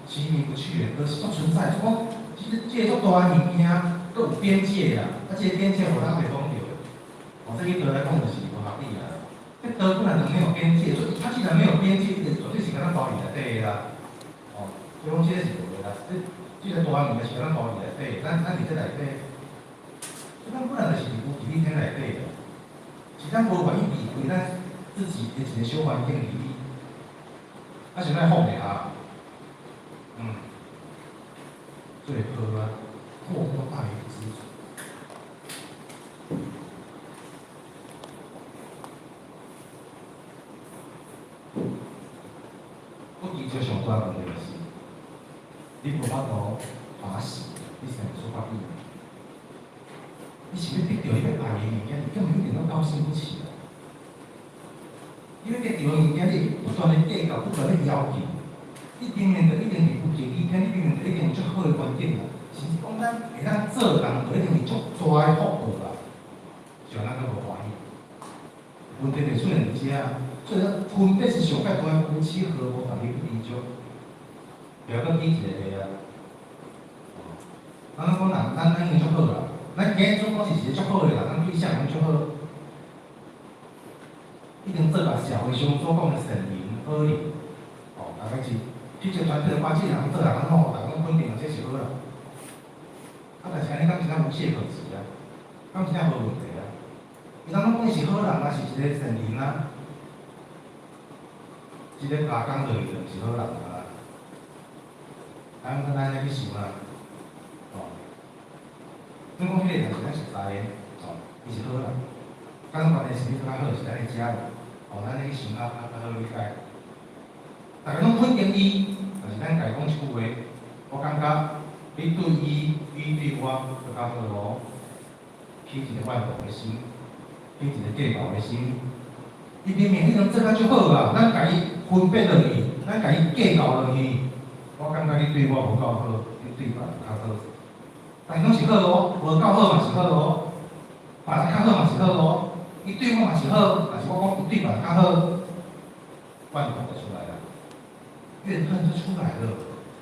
其名不去，可是不存在。就讲，其实这足大的物件，都有边界啦。这个边界互咱袂讲着。这个德来讲就是无合理啊。这德本来就没有边界，所以它既然没有边界，绝对是跟咱包里内底啦。所以讲这个是对啦。这个大物件是跟咱包里内底，咱伫这内底，所以咱本来就是有伫天内底的，是咱无愿意理会咱自己的一个小环境里。像咱放袂下，最好啊，祸莫大于知足。大问题就是，你无法度欢喜，你是无法意。你是要得到迄个爱的物件，你根本一点都高兴不起来。因为得到的物件，你不断的计较，不断的要求，你明明就一定是有条件，你明明就一定有足好的环境啦。甚至讲咱会当做人，就一定是足大的福报啦，像咱都无欢喜。问题就出现伫遮啊，所以说分别是上界大的夫妻和无同你去比较，不要搁比一个个啊。咱讲咱已经足好啦，咱今日总讲是一个足好的啦，咱对啥拢足好。一定做甲社会上所讲的善人好人，大概是去集团体的关系人做人好，大家拢肯定这是好啦。但是安尼敢真正无懈可击啊？敢真正无问题啊？伊当讲是好人，也是一个善人啊，一个加工落去就是好人啊。咱跟咱来去想啊，总讲迄个就是咱熟悉的，伊是好人。咱关键是你较好是咱的家人，咱来去想较好理解。大家拢肯定伊，但是咱家讲一句话，我感觉你对伊，伊对我就较好咯。起一个怨妒的心，起一个计较的心。伊明明迄种做甲足好啊，咱家己分别落去，咱家己计较落去，我感觉你对我无够好，你对别人较好。但是拢是好咯，无够好嘛是好咯，别人较好嘛是好咯。伊对我嘛是好，但是我讲伊对别人较好，怨妒就出来了，怨恨就出来了。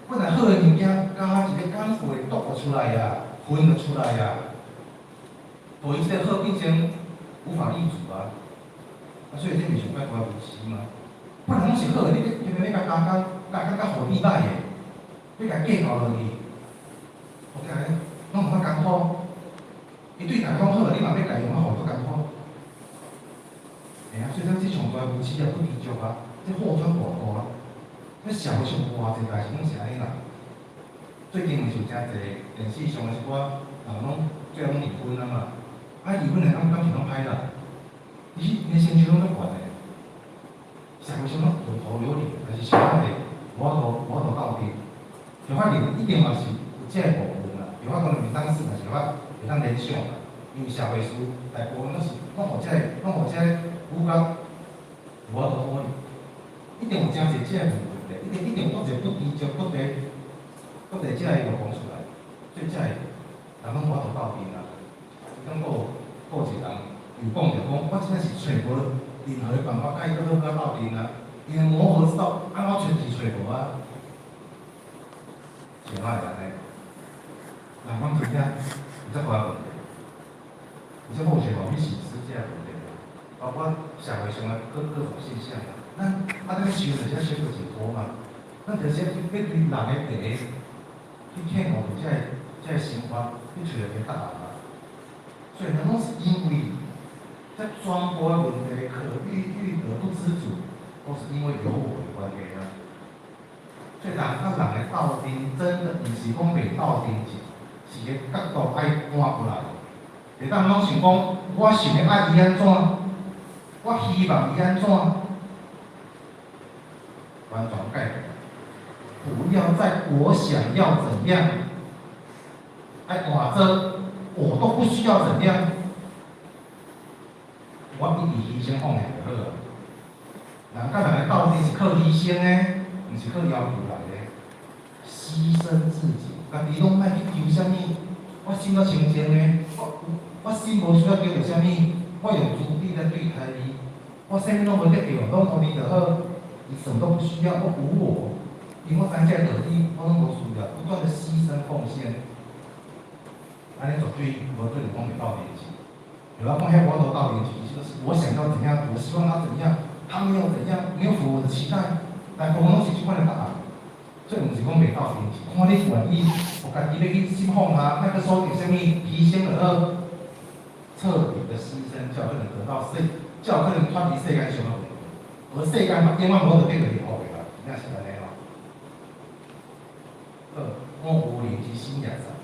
本来好的物件，加一个感会毒就出来呀，恨就出来呀，互伊这个好变成无法立足啊。所以这就是怪无奇嘛。本来拢是好的，你偏偏要甲互你歹的，要甲计较落去，我讲咧，拢无法艰苦。伊对大家讲好，你嘛要家用啊，互较艰苦。所以咱这上大夫妻也不离足啊，这祸转大祸啊！这社会上偌济代志拢是安尼啦。最近就是真济电视上的一寡拢最后拢离婚啊嘛，离婚的感情拢歹啦，伊的心情拢足悬的，社会上拢有头有脸，但是相反的无法度斗阵。相反的一定嘛是有这个部分啦，有法度袂当死，但是有法会当联想啦，因为社会事大部分拢是互这个。有甲无法度好，一定有真侪这个问题，一定有一个不低足、不地这个就讲出来，所以这个人拢无法度斗阵啦。讲个一个人又讲着讲，我真正是找无任何的办法，甲伊好斗阵啊，因为磨合之道，安怎找是找无啊？像我是安尼，人讲真正有这大问题，有这目前网络形式这个问题。包括社会上的各种现象，咱这个修人家修过几多嘛？咱直接去对人的地，去骗我们这生活，去找个答案嘛。所以，拢是因为这全部的问题可遇而不知足，都是因为有我的关系啊。所以，人甲人的斗阵，真的毋是讲袂斗阵，是个角度爱换过来。会当拢想讲，我想要爱伊安怎？我希望伊安怎，完全改变。不要再我想要怎样，换做我都不需要怎样，我比你牺牲奉献就好了。人甲人的斗阵是靠牺牲的，毋是靠要求来的。牺牲自己，家己拢爱去求啥物，我心都清净的，我心无需要求着啥物，我用主力来对待你。我啥物拢无得到，拢互你就好，你什么都不需要，我无我，因为我知这个道理，我拢无需要，不断的牺牲奉献，安尼绝对无对人讲袂斗阵去。有人讲遐我都斗阵去，就是我想要怎样，我希望他怎样，他没有怎样，没有符合我的期待，但往往拢是即款的答案。所以毋是讲袂斗阵去，看你愿意，我家己要去信奉他，那个所有啥物提升而彻底的牺牲，才有可能得到才有可能脱离世间上的问题。而世间嘛，永远无得变做好的啦，真正是安尼咯。我无灵之心也在，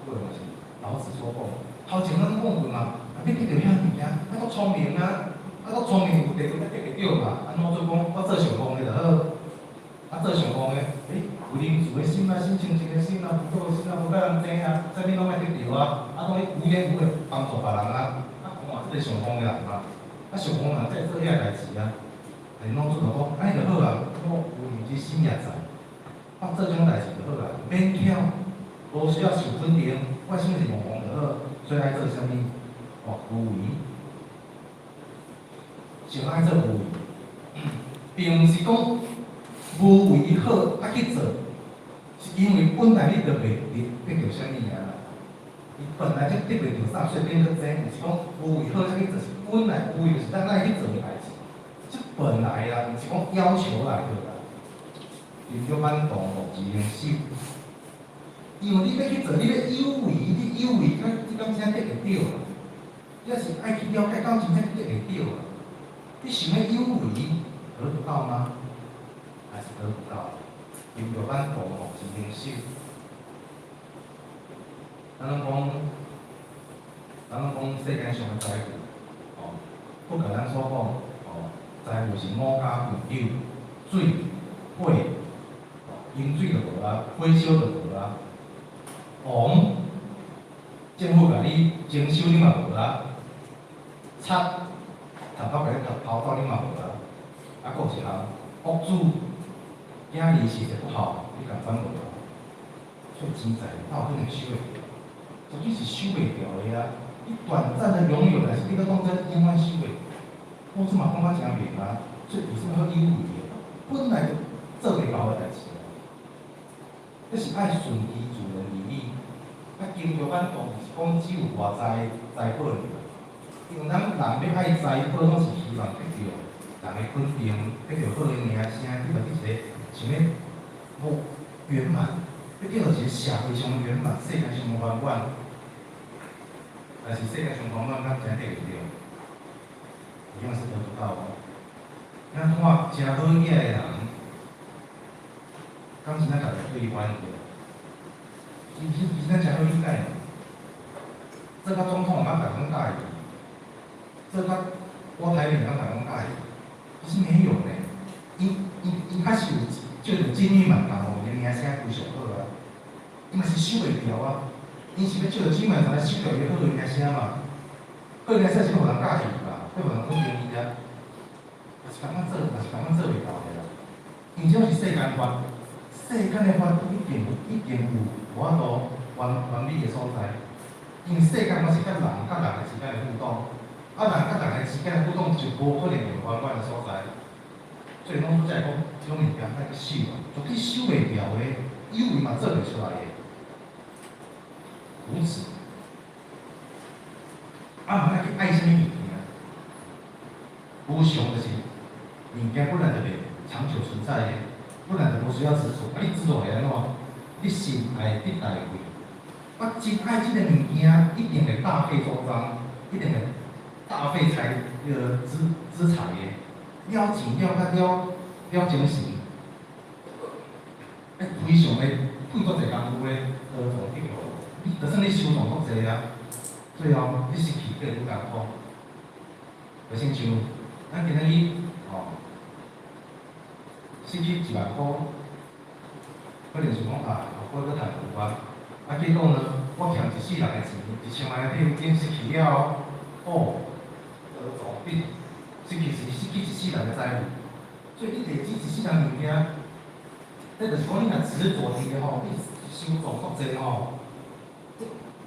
这个就是老子所讲。头前咱讲过嘛，你得到遐物件，还阁聪明啊，还阁聪明有地方要得着嘛，安怎做讲？我做上公的就好。做上讲诶，有啉厝诶心啊，心清净诶心啊，不够心啊，无甲人争啊，啥物拢爱得着啊，拢无缘无故帮助别人啊，讲话即个上讲诶人啊，上讲人在做遐代志啊，但是拢做着讲，安尼就好啊，我有毋是心也在，做这种代志就好啦，免巧，无需要受肯定，我心是戆戆就好，所以爱做啥物？无为，想爱做无为，并毋是讲。无为好啊去做，是因为本来你就袂得着啥物啊。伊本来就得袂着啥，所以变做这，毋是讲无为好才去做，是本来无为就是咱爱去做诶代志，即本来啦，毋是讲要求来的啦。因叫咱动物之灵手，因为你要去做，你要有为，你有为，你敢真得会着啦？你要是爱去了解，敢真正得会着啦？你想要有为，得得到吗？还是得不到，因为咱动物之灵手。咱讲世界上的财富，不可咱所讲，财富是五家具有，水、火，饮水就无啊，火烧就无啊，王，政府甲你征收你嘛无啊，贼，賊到甲你偷走你嘛无啊，啊，佫有一项，屋主。囝儿时势不好，你共款无啊？所以钱财到底能收会着？总之是收袂着的啊！你短暂的拥有，但是你搁当真永远收袂着。我即嘛感觉真明啊，所以有啥好有为的？本来就做袂到的代志啊，这是爱顺其自然而已。啊，经过咱讲是讲只有外在财宝尔，因为咱人要爱财宝，拢是希望得着人的肯定，得着好的名声，你嘛一个。想要无圆满，要叫做一个社会上圆满，世界上圆满，但是世界上圆满，咱真得会着，永远是得不到的。咱看真好嘢的人，敢是咱家己对关的，是咱真好理解的。做甲总统，咱大家介意；做甲我台面，咱大家介意。可是没有呢，因还是有。叫做金玉满堂，我名声非常好啊，伊嘛是收袂掉啊，因是要叫做金满堂来收掉伊好名声嘛，好名声是要互人介意嘛，要互人肯定伊啊，也是共款做，也是共款做袂到的啦。因这是世间法，世间的法一定有无法度完美的所在，因为世间法是甲人之间的互动，人甲人之间的互动就无可能有完满的所在。所以讲，才讲，即种物件爱去收啊，就去收袂掉的，有为嘛做袂出来的，如此。嘛爱去爱啥物物件？无常就是物件本来就袂长久存在的，本来就无需要执着。你执着会安怎？你心爱得大贵，我真爱即个物件，一定会大费周章，一定会大费资财的。了钱了精神，非常的费足侪功夫咧，做得到。你就算你收藏足侪啊，最后你失去更愈艰苦。就亲像咱今仔日失去10000箍，可能是讲我搁趁有啊，结果呢，我欠一世人的钱，1000万的已经失去了得助病。失去一世人的财富，所以你累积一世人物件，这就是讲你若执着伫个吼，你收藏足济吼，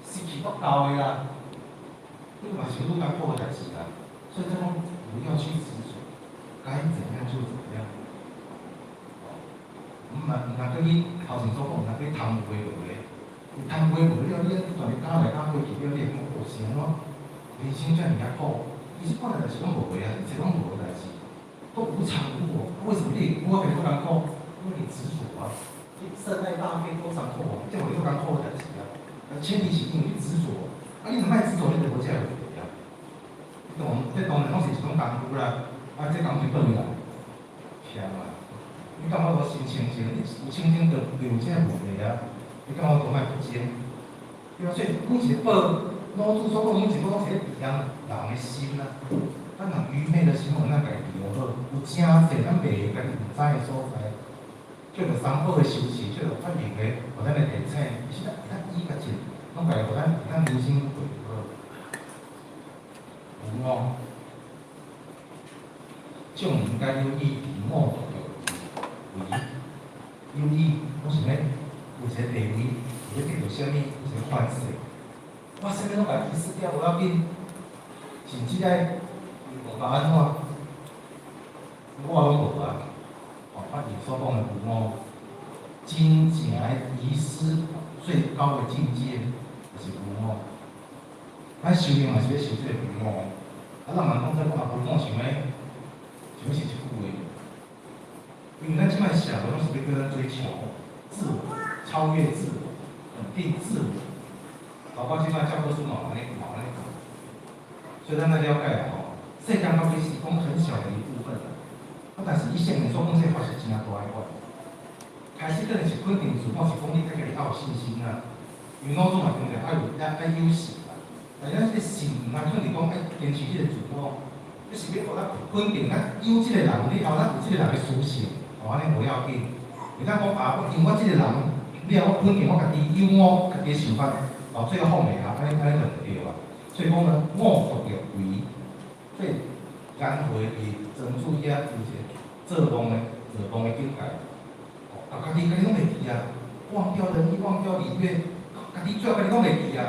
失去足够的啦，你嘛是愈艰苦的代志啦。所以这种不要去执着，该怎样就怎样。毋通去头前所讲，毋通去贪污的，你贪污的了，你不断地搞来搞去，了你会讲有是安怎？人生遮尔啊苦。伊是本来就是拢无的啊，是拢无的代志，都无常无我。为什么你我给你不艰苦？因为你执着啊，你生在大费多伤苦啊，这有你不艰苦的代志啊。前提是因为你执着，你若卖执着，你就无这样会啊。这当然拢是一种功夫啦，这功夫倒来，是啊。你感觉无心清净，你有清净就有这问题啊。你感觉多卖不精，对啊，所以每一个报。老祖所讲，每一个拢是咧培养人的心啊。咱人愚昧的心，咱家己治就好。有真侪咱袂家己毋知的所在，叫做三宝的修持，叫做发明的，互咱的提醒，是咱伊甲进，拢家互咱人生过好。有哦，众人皆有意，我独有为。有意，我想咧有一个地位，有咧得到啥物，有一个反势。我啥物拢家己死掉无要紧，甚至咧，无安怎，我拢无啊。哦，发现所讲的有哦。真正的仪式最高的境界就是无我。咱修行嘛是要修这个无我。咱人讲这话，无我想要是一句话，因为咱即摆社会拢是要叫咱追求自我、超越自我、稳定自我。包括即摆教科书嘛，安尼讲。所以咱要了解吼，世间到底是讲很小的一部分，但是伊现在所讲这话是真大一块。开始可能是肯定自我是讲你对家己较有信心啊，因为我总嘛讲着爱有势啦。但咱这个信毋通肯定讲爱坚持这个自我，你是要互咱肯定咱有这个能力，后咱有这个人的属性，哦安尼无要紧。袂当讲啊，因为我这个人，我肯定我家己有我家己想法，到最后放袂下，安尼就唔对啊。所以讲呢，我独有为，所以干会伊曾主也有一个做梦的境界。家己拢袂记啊，忘掉人意，忘掉礼乐，家己最后家己拢袂记啊。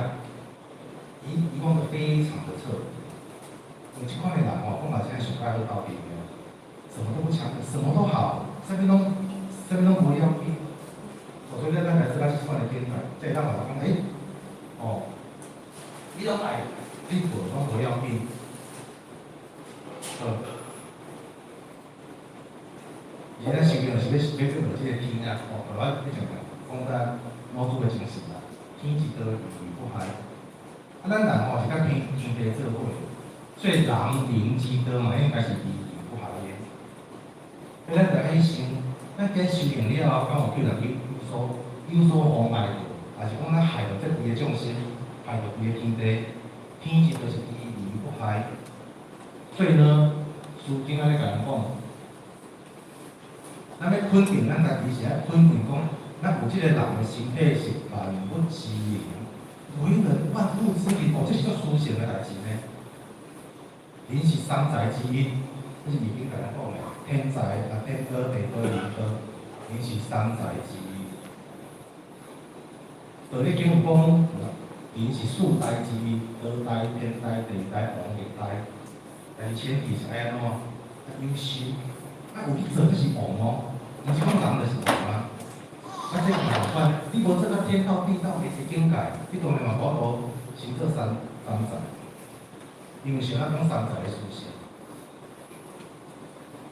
伊讲得非常的彻底。有即款的人哦，讲到现在上盖好到底的，什么都不强，什么都好，啥物拢无要紧。所以咱来自咱即款的状态，即会当话讲，你拢爱，你做拢无要紧。现在修行就是要做到这个天啊，后来迄种讲咱老祖的精神啦，天之道，与不害。咱人是甲天地做伙，所以人灵之道嘛，应该是与不害的。所以咱着爱想，咱今修行了后，敢有叫人有所妨碍着，还是讲咱害着这规个众生，害着规个天地，天之道是与不害。所以呢，书经安尼甲人讲。咱要肯定咱家己是爱肯定讲，咱有即个人的身体是万物之灵，为人万物之灵，这是足殊胜的代志呢。人是三才之一，这是易经甲咱讲的，天才、天科、地科、人科，人是三才之一。道理经有讲，人是四代之一，天台、天台、地台、王地台，但是前提是爱安怎？优秀，有去做就是王哦。毋是讲人就是王啊，这个麻烦，你无做到天道地道的境界，你当然嘛无法度成做三才，因为像咱讲三才的属性，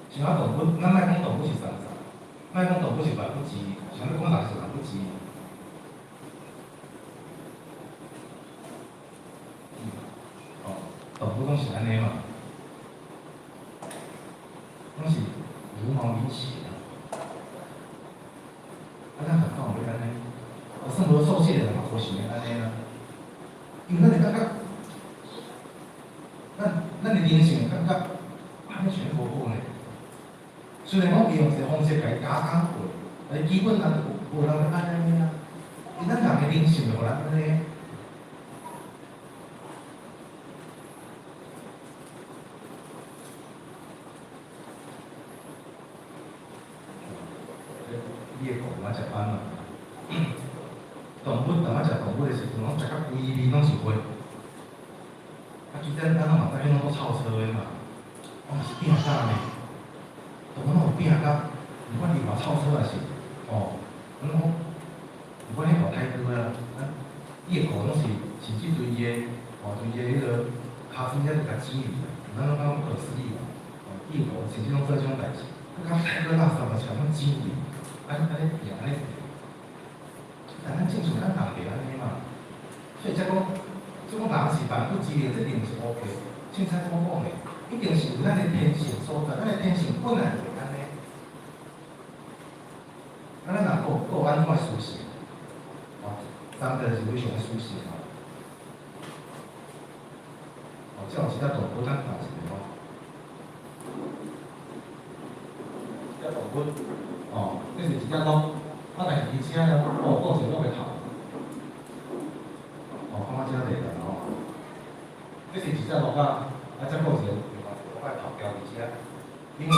像咱动物，咱莫讲动物是三才，莫讲动物是万物之一，像咱讲人是万物之一。动物拢是安尼嘛，拢是茹毛饮血。咱很讲会安尼，生活受限的嘛，或许会安尼啦。因为咱会感觉，咱的灵性感觉安尼全无好呢。虽然讲利用一个方式来加工过，但基本上无人会安尼啊。因咱人的灵性就无人安尼。野狗嘛食饭嘛，动物当我食动物的时阵，拢食到规面拢是血。其实咱嘛知影拢臭臭的嘛，我嘛是变甲呢，动物拢有变甲，不管你偌臭臭也是，咱讲，不管你偌歹哥啊，野狗拢是甚至对伊的，对伊的迄个尻川只甲挤入，咱拢讲不可思议嘛，野狗甚至拢做这种代志，佮歹哥垃圾嘛全部挤入。安尼变安尼，但咱正常咱人袂安尼嘛，所以才讲，人是万物之灵，这定是 OK。凊彩怎么讲呢？一定是有咱的天性所在，咱的天性本来就安尼。咱若有安怎的属性，三个是为什么属性啊？这有其他动物咱看一下这动物。哦，这是一只鹿，但是而且呢，一个鹿的头，看我遮地啦这是一只鹿啊，再个一个鹿的头标伫遮，因为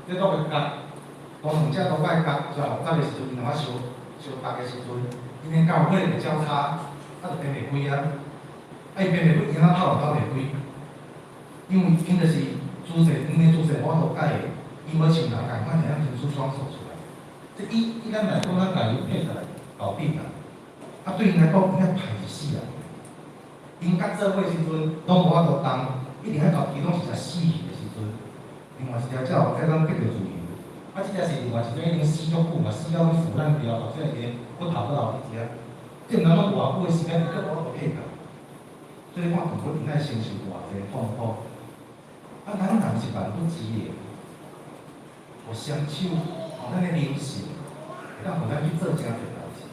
这鹿的角，当两只鹿的角在互走的时阵，因为相踏的时阵，因为刚有可能会交叉，就变袂开啊，伊变袂开，因仔跑就跑袂开，因为因就是姿势，我都改的，伊无像人共款会晓伸出双手出来。这一般来讲，咱家己配合搞定啦。对因来讲，应该歹死啊！因甲做伙时阵，拢无法度动，一定要到其中一只死去的时阵，另外一条鸟才咱得到自由。即只是另外一种已经死足久嘛，死到拢腐烂掉，导致一个骨头搁留伫遮。即毋知拢偌久的时间，伊搁无法度配合。所以看动物应该承受偌济痛苦。咱人是万不及的，互双手，咱的灵性，会当互咱去做真侪代志。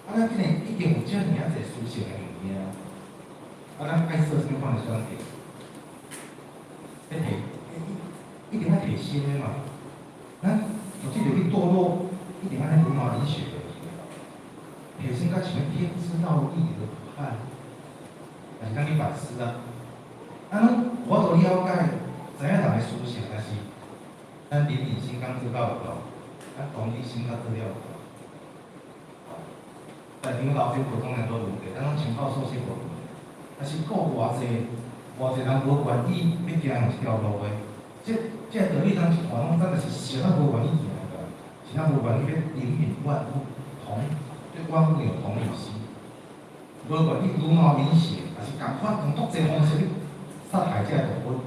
咱一定有遮尔啊侪殊胜的物件。咱爱做啥物款的选择？一定要提升的嘛。咱有即条去堕落，一定要在文化理学的提升到像天之道义的判，但是咱去反思啊。我所了解，知影人的思想，但是咱邻里心刚做到有够，咱同理心较做了有够。但因为老师普通人都问题，咱拢情报收集无问题，但是顾偌济人无愿意要行即条路的，这道理咱是看拢，咱就是想咱无愿意行的，是咱无愿意要怜悯万物，对万物有同理心，无愿意茹毛饮血，也是共款用足济方式去杀害这动物，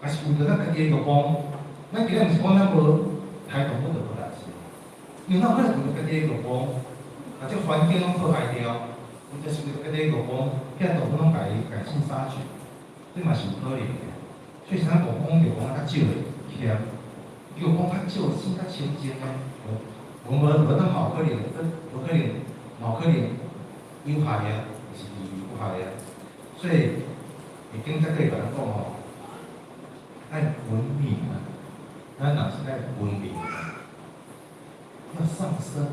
也是为着咱家己的欲望。咱今日毋是讲咱无害动物就无代志，因为咱可能为着家己的欲望。把这环境拢破坏掉，或者是为了迄个欲望，遐动物拢家性杀绝，这嘛是有可能的。所以是咱欲望较少的欠，欲望较少，心较清净的，无咱嘛有可能，有害的，是有害的。所以，已经在对咱讲吼，爱文明啊，咱若是爱文明，要上升。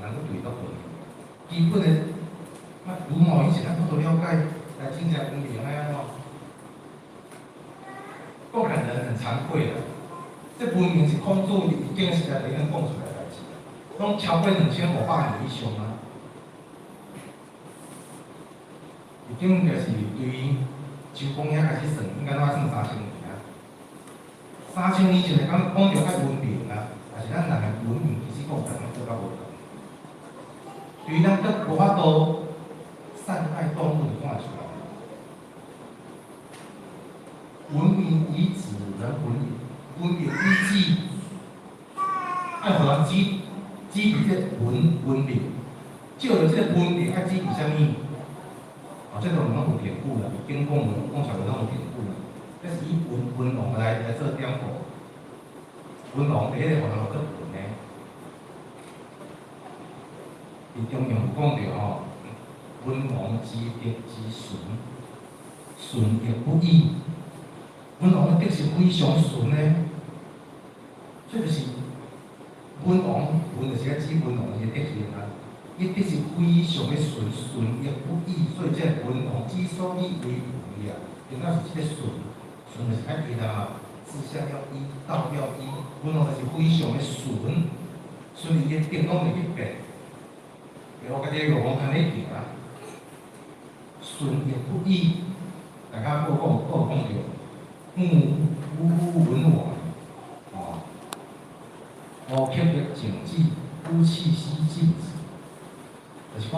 能够对到文明，基本的，茹毛饮血，咱都了解，来真正文明安怎？讲人很惭愧的，这文明是孔子已经时代已经讲出来的代志，拢超过2500年以上啊，已经就是由于周公遐开始算，应该拢要算3000年啊。3000年前讲着爱文明啊，但是咱人的文明其实讲可能做到无。对于咱个无法度善待动物的看出来，文明以指人文明，文明以基，爱互人基于这文明，照着这个文明爱基于啥物？这种拢有典故啦，经讲出来拢有典故啦。这是以文王来做典故，文王第一个活动叫文呢。伫中庸讲着吼，文王之德之顺，顺亦不义。文王的德是非常顺的，这就是文王，就是指文王的德行啊。伊德是非常的顺，顺亦不义，所以这文王之所以为义啊，应该是这个顺，顺就是爱伊啦，志向要一，道要一，文王就是非常的顺，所以伊的德拢袂去变。我家己个欲望安尼行啊，顺亦不义。大家有讲着，文王，乌克的静止，夫气息静止，就是讲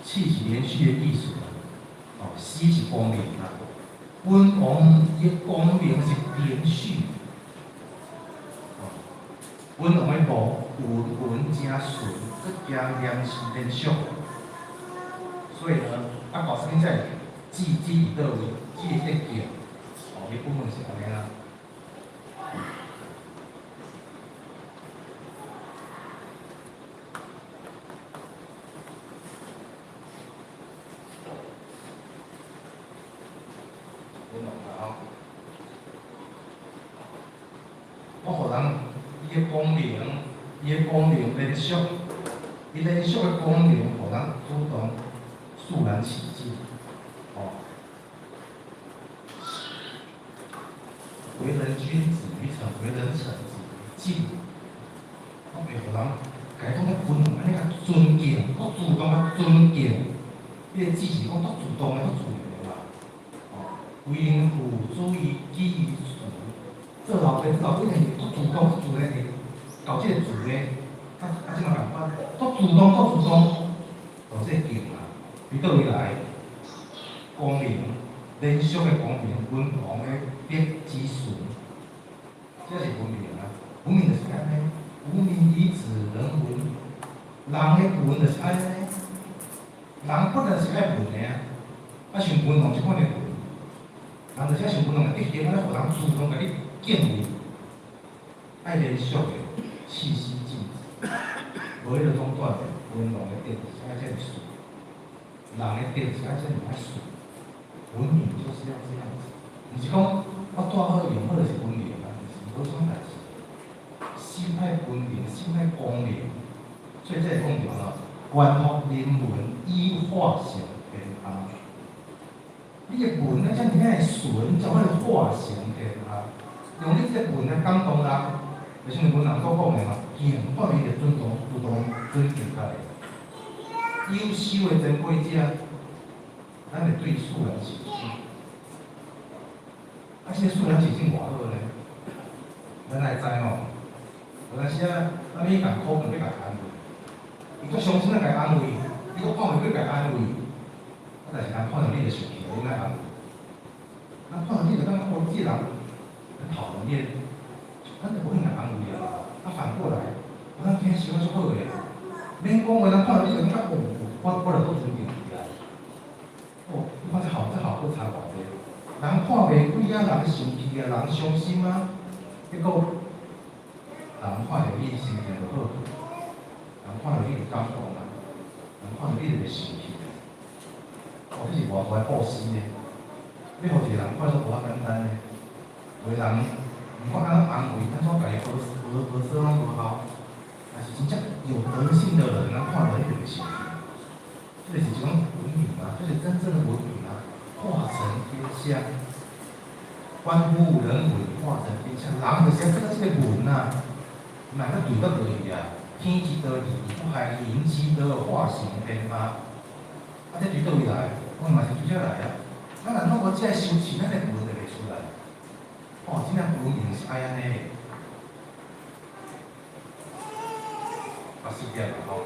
气是连续的意思，息是光明啊。文王伊光明是连续，文王的路文正顺。这加连续，所以呢，搞什么在记伫倒位，记伫德行，伊部分是安尼啦。我互人伊的功能，连续，伊连续的功能，互人主动肃然起敬，哦。为人君子于诚，为人臣子于敬。我袂互人，家讲较温柔，安尼较尊敬，较主动较尊敬。迄个字是讲较主动的，较自然的嘛。哦，为人父主于己于事，做老爸一定是较主动、较自然的搞这个字呢。怎个办法？较主动、搞这个敬啊。伫倒位来？光明。连续的光明，温和的别之顺，这是文明啊。文明就是安尼，无名以子人文。人的文就是安尼，人本来是爱文的啊，想文王即款的文，人就是想文王的一点，互人主动甲你敬畏，爱连续的，气息静止，无迄个中断的，文王的点是爱这样顺，人的点是爱这样顺。文明就是要这样子，毋是讲我带好用好就是文明啊，毋是无种代志。心爱文明，心爱光明，所以这会讲着咯，关乎人文以化成天下。你的文啊，遮尔会顺，才会化成天下。用你这文来感动人，就像文人所讲的嘛，行法伊就尊重、主动尊敬家己。优秀的前辈者。咱会对肃然起敬，这个肃然起敬偌好呢？咱来知吼，有阵时啊，咱要甲苦劝，要甲安慰，伊搁伤心啊，甲安慰，你搁看袂过甲安慰，但是咱看到你就生气，你来安慰。咱看到你就感觉哦，这人很讨人厌，咱就无应该安慰啊。反过来，咱今想足好诶，免讲话，咱看到你就感觉哦，我就够尊敬。哦，你看这好，这好，这差偌济。人看袂鬼啊，人生气啊，人伤心啊，结果人看着你心情就好，人看着你就感动啊，人看着你就会生气。哦，这是偌大布施呢。你互一个人看做偌简单呢？有的人，毋管安怎安慰，安怎家己何说拢无效，但是真正有德性的人，人看着你就会生气。这是一种文明啊，这是真正的文明啊，化成天下，关乎人文，化成天下。人就是要做这个文啊，哪个对得对啊？天之道义，不害人之道，化成天下。这对倒位来？我嘛是对遮来啊。咱若弄无这修持，咱的文就袂出来。哦，真正文明是爱安尼的。是这样吼。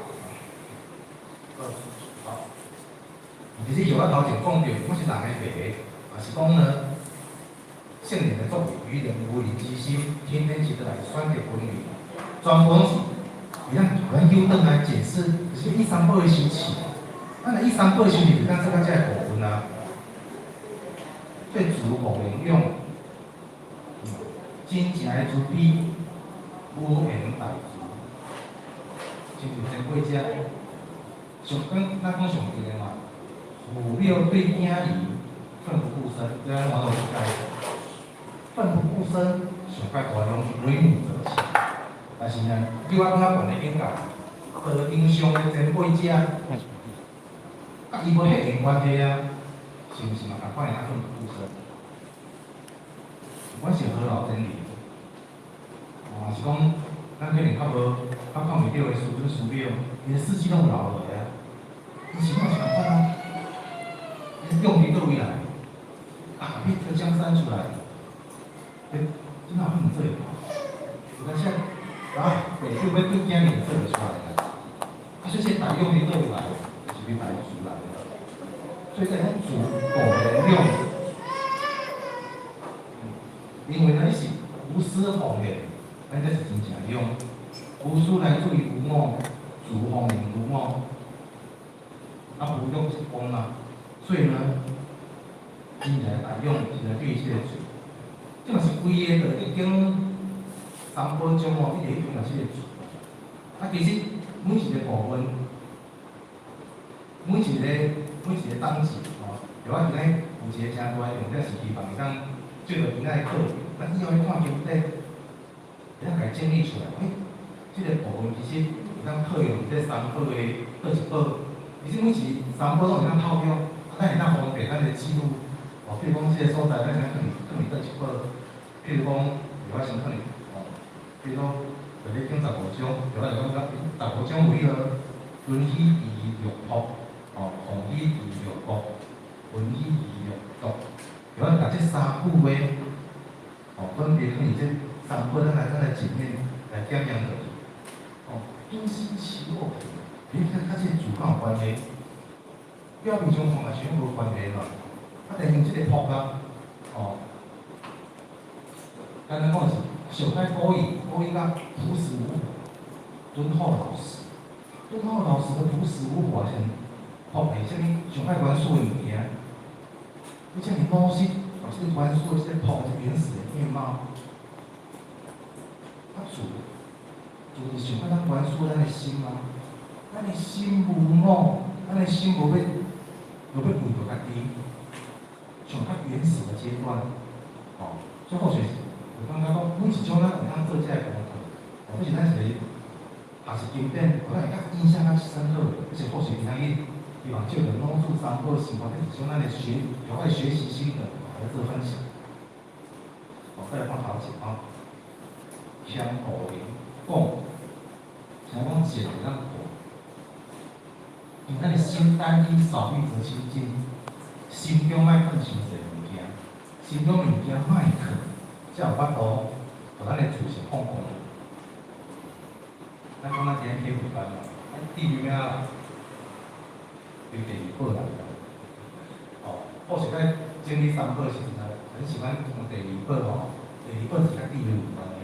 其实有头前讲着，我是人的白，也是讲呢，圣人的作为，与人无礼之心，天天是得来选择文明，全部是，咱又倒来解释，就是一三八的修持，咱一三八修持，咱这个才会部分啊，对主无能用，真正的慈悲，无缘大慈，真是真贵者，上咱讲上一个嘛。父六对囝儿，奋不顾身，这样我都是该。奋不顾身，上该大用为母则强。但是呢，叫我讲较悬的境界，和平上的前辈者，甲伊无迄个关系啊，是毋是嘛？共款的奋不顾身。阮是何老真理，是讲咱可能较看袂着的师尊师表，伊的事迹拢留落来啊，伊情况是共款啊。用伫倒位来，你这江山出来，真好你做会有当时北就要对囝儿做会出来啦。所以这大用伫倒位来，就是你大主来的。所以这种主果能用，因为咱是无私奉献，咱这是真正用。无私来自于无我，主奉献无我，无用是光啊。所以呢，真正大用是来对即个罪，即嘛是规个着已经三分钟哦，一直去用即个罪。其实每一个部分，每一个档次哦，就我今日有一个真大用，这是希望当借着今仔课，咱以后去看经典，会当家建立出来。这个部分其实会当套用这三宝的倒一宝，其实每一三宝拢会当套用，咱会当方便咱的记录。譬如讲，这个所在，咱会当放倒一宝。譬如讲，有法先放，譬如讲，就咧讲15种，有法就讲15种为了轮椅仪玉仆，红椅仪玉仆，轮椅仪玉毒，有法把这三句话，分别放伫这三宝，咱来前面来点点落去。因心起落，你看它这主干有关系，表面上看嘛是无关系嘛，但是这个仆啊，刚才讲是上海古语甲朴实无华，敦厚老实，敦厚老实和朴实无华是仆是啥物？上海元素的物件，你这么老实，这个元素的这个仆是原始的面貌，就是想看咱元素咱的心啊，咱的心无我，咱的心无要为着家己，上较原始的阶段，所以或许。我感觉讲，每一种咱有通做这个功课，或是咱一个学习经典，可能会较印象较深刻，而且或许平常希望借着帮助三宝生活，一种咱的有爱学习心得来做分享。再来看头一香火灵讲，像讲解咱火，因咱的心单一少欲则清净，心中莫放伤济物件，心中物件莫去。才有法度，互咱的自信放空。咱讲咱今天体会班嘛，地里面啊，对第二宝来讲，或许在经历三宝时阵啊，很喜欢从第二宝第二宝是甲地理有关的。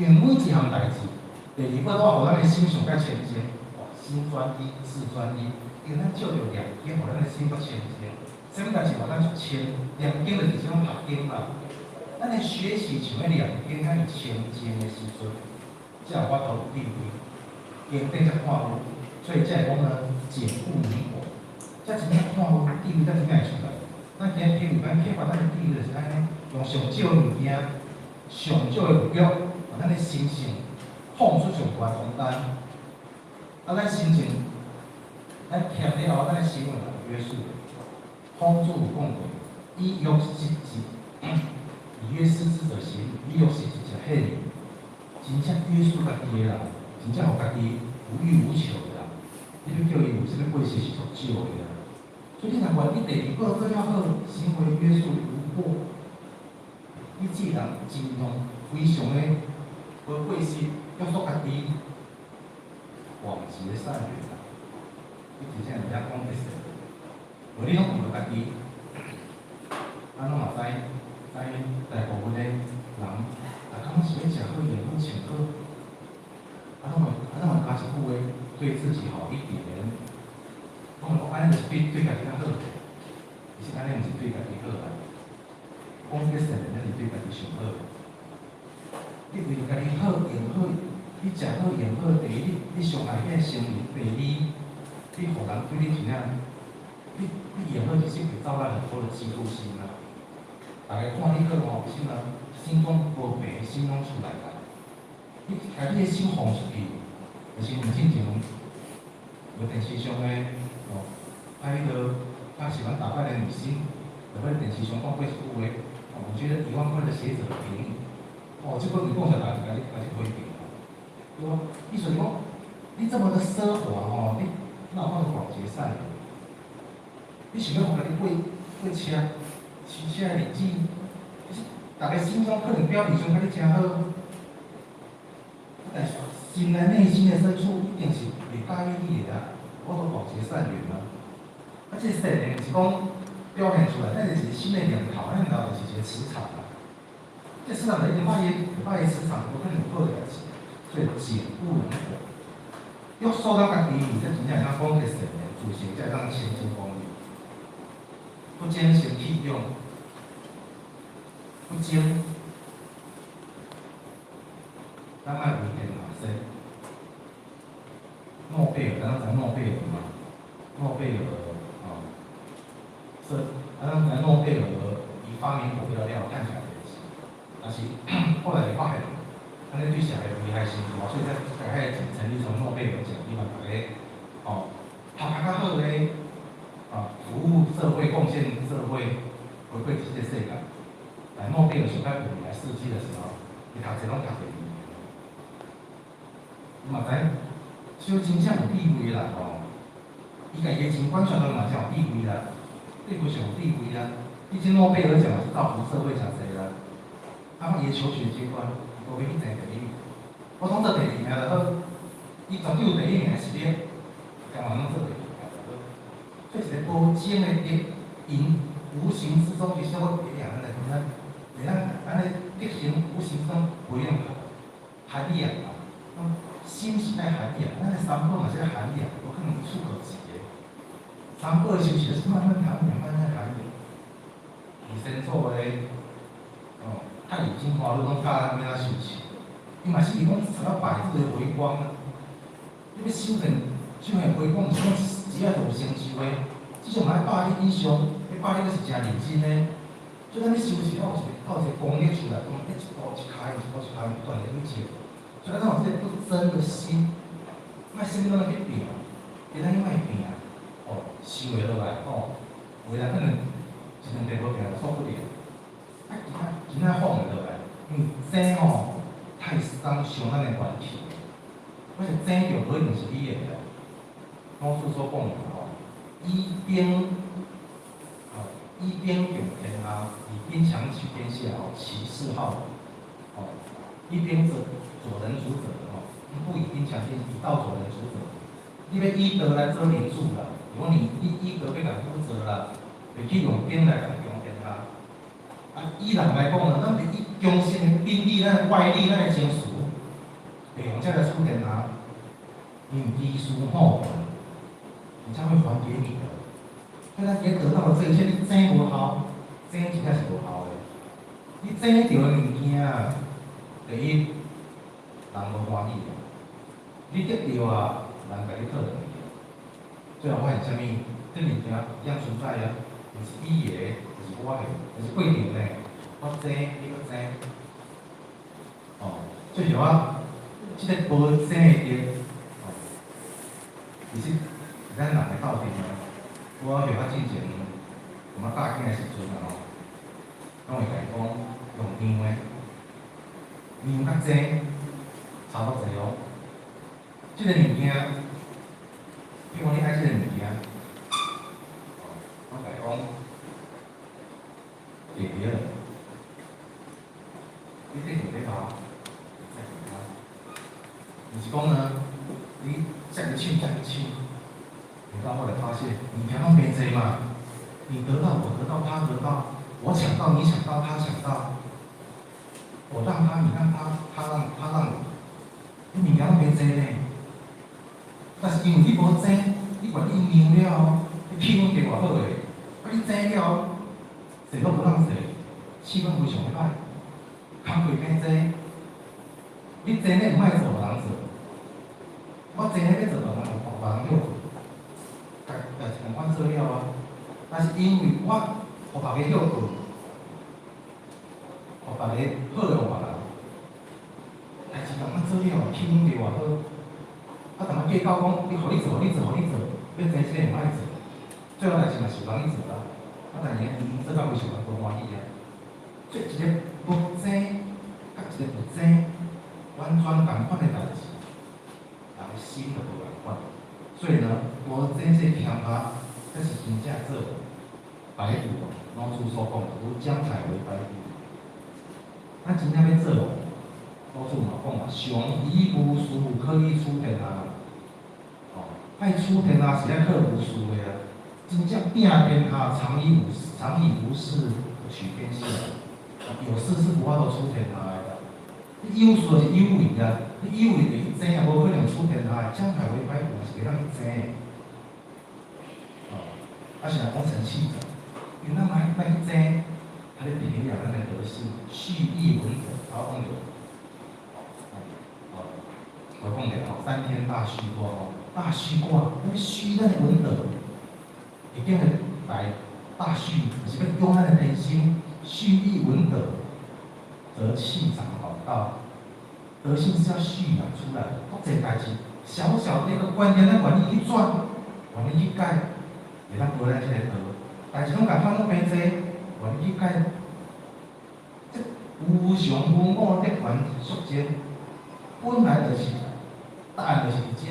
因为每一项代志，第二宝都互咱的心上较清净，心专一，事专一。因为咱照着良经，互咱的心较清净。什么代志互咱就清？良经就是种学经嘛。咱的学习像迄两经，咱有清净的时阵，才有法度有智慧，经典才看有，所以才会讲呢，解悟明火，才真正看有智慧，才真正会出来。咱今日譬如咱启发咱的智慧，就是安尼，用上少的物件，上少的物欲，把咱的心性放出上悬空间，咱心情，咱欠了后，咱的行为有约束，方主有讲过，以欲失之。以约失之者行，以欲失之者恨。真正约束家己的啦，真正互家己无欲无求的啦。你要叫伊有啥物过失是足少的啦。所以你若愿你第二个更较好，行为约束无过，你这人真通非常的无过失，约束家己，广结善缘啦。你真正人家讲的是，无你拢顾着家己，咱拢嘛知。大部分的人，刚是要食好、用好、穿好，咱嘛加一句话，对自己好一点。我安尼就是对家己较好，其实安尼毋是对家己好啦。讲这个善良，咱是对家己上好。你为家己好、用好，你食好、用好，第一，你上爱遐生命；第二，你互人对你怎样，你用好，其实会招来很多的嫉妒心啦。大家看你好心啊，心中无病，心拢出来啦。你把你的心放出去，就是唔正常。有电视上咧，迄个较喜欢打扮的女星，就在电视上讲过一句话，我觉得1万块的鞋子很便宜。这个你讲出来，甲你推荐。对吧？意思是讲，你这么的奢华你哪有法度广结善缘？你想要互家己过车？骑车的日子，大家心中可能表面上甲你真好，但是心内心的深处一定是袂介意你的，我都广结善缘啊。这善良是讲表现出来，但是心内良好，咱聊的是一个磁场啊。这磁场的一个发现磁场，我看有好的代志，所以解不能火。要受到家己，这真正会当讲个善良，自信才会当前进光明。不坚行弃用，不坚，咱爱有点嘛说，诺贝尔，咱讲诺贝尔嘛，诺贝尔是，咱讲诺贝尔伊发明股票了，看起来也是，但是后来发现，安尼对社会危害是大，所以才海成立从诺贝尔奖，希望大家哦，读较好咧，服务社会、贡献社会、回馈这个世界。来诺贝尔奖在5年来4季的时候，伊读册拢读第2名。你嘛知，小真正有地位啦吼，伊家己真管宣传嘛真有地位啦，非常有地位啦。毕竟诺贝尔奖是造福社会诚济啦，伊的求学阶段，无要去争第1名。我总做第2名就好，伊全球第1名是咧，干嘛拢做第2名就好。所以是个无情的因，无形之中其实我培养咱安尼德行无形之中培养涵养啊。心是爱涵养，咱的三宝嘛是爱涵养，无可能一触可及的。三宝修行是慢慢涵养，慢慢涵养。以前做咧，太乙金华路拢教咱要安怎修持，伊嘛是伊讲除了摆这个回光啊，你要修行回光，是讲只要有成就的，至少嘛要百日以上，迄百日是真认真的。所以咱咧修持要有一个功力出来，一步一开，一步一开，不断的去接。所以咱有这个不争的心，莫心拢去拼，别咱莫拼收会落来未来可能一两地无拼就错不了。今仔放会落来，因为这太伤咱的元气。我是这着不一定是你的啦，老师所讲的依边有天啊，以兵强取天下其势好一边左人主者不以兵强天，以道左人主者。你要依德来遮民主啦，如果你依德要甲负责啦，就去用兵来甲强天啦。以人来讲呢，咱是以中心的兵力、咱的外力、咱的情绪，袂用这来出天下，你低俗好管，你才会还给你的。所以咱今得到的这一切，你争无效，争真正是无效的。你争着的物件啊，第一，人无欢喜。你得到啊，人甲你讨论去。最后发现啥物？这物件一样存在啊，毋是伊的，就是我的，就是规定的。我争，你搁争。最后啊，即个无争的点，其实咱人的斗阵啊。我后较进前，我大囝的时阵拢会甲伊讲用量的，量较济，差不多哦。即个物件，比如讲你爱即个物件，我甲伊讲，第二，你这条要跑，再给他，就是讲呢，你再个去，再个去。到后来发现，你平常没贼嘛，你得到我得到他得到，我抢到你抢到他抢到，我让他你让他，他让他让你，你平常没贼呢。但是因为你无争，你管你赢了，你气氛给偌好诶，你争了，谁都不让谁，气氛非常歹，工会变争，你争咧唔爱做人做，我争咧要做人有别人叫。但是共款做了啊，但是因为我互别个晓过，互别个好了互别人，代志共款做了，气氛就偌好。同埋计较讲，你互你做，互你做，互你做，要争这个唔爱做，最后代志嘛是人去做啦。但是做到为什么无欢喜啊？所以一个不争，甲一个不争，完全共款的代志，人的心就无共款。所以呢，我真是听他，这是真正做白虎老师所讲的，如江海为白虎。咱真正要做，老师嘛讲嘛，上以无事可以出天下。爱出天下是爱靠无事的啊！真正拼天下，常以无事取天下。有事是无法度出天下的。你有事就是有为啊！你有为就去争啊，无可能出天下。江海为白虎是袂当去争的。是来讲成器者，因为咱莫去争，他咧培养咱的德性，蓄意文者，然后讲有，我讲的3天大虚卦大虚卦，要虚咱的文德，会变个来大虚，就是要用咱的内心，蓄意文德，则气长好道。德性是要蓄养出来的。国际代志，小小的一个观念，咱愿意去转，愿意去改，会当无咱即个道。代志拢共款，拢平济，愿意去改。这无常无我的权属性，本来就是答案就是伫遮，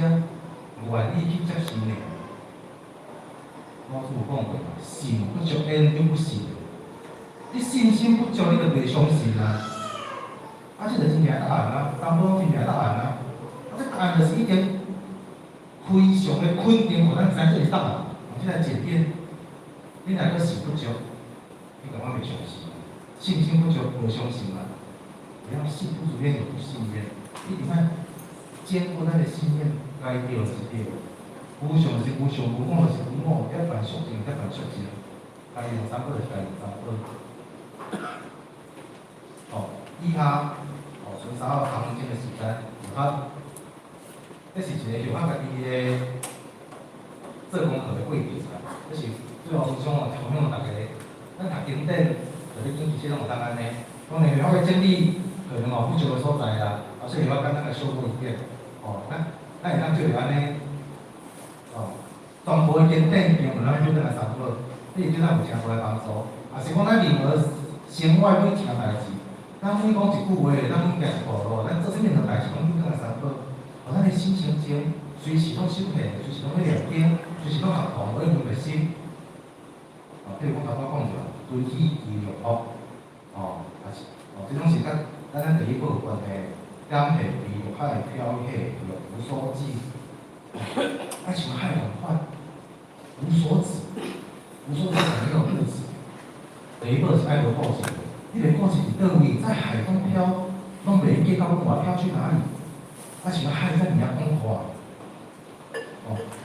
愿意去接受的。我有讲过嘛，信不足焉就不信。你信心不足，你就袂相信啊。这就是真正答案啊，淡薄真正答案啊。这答案就是已经非常的肯定，互咱知这是答案。即个检验，你若个信不足，你感觉袂相信，信心不足无相信啊。不要信不足焉有不信焉，你一定要坚固咱的信念，该对是对。无常是无常，无我是无我，要凡属性，要凡属性。该用三个就是该用三个。以下剩三个空钟的时间，啊，这是一个由我家己的做功课的过程啊。这是最后分享哦，分享大家。咱读经典，就咧经济系统有当安尼，当然我的整理可能不足的所在啦，所以我简单来修补一点。咱会当做着安尼。全部的经典经文咱就等来参考，你对咱有诚大的帮助。也是讲咱任何生活每一件代志，咱每讲一句话，咱每行一步路，咱做啥物样代志，拢去等来参考。咱的心情情随时拢修行，随时拢去念经，随时拢学堂，我用个心。比如讲头拄讲着，随喜而乐福，这种是咱第一步有关系。感谢离海飘雪，若无所止。爱像海同款，无所止，无所止没有不止。第一个是爱无固执，你袂固执伫倒位，在海中飘，拢袂记到我要飘去哪里。像海在里面广阔，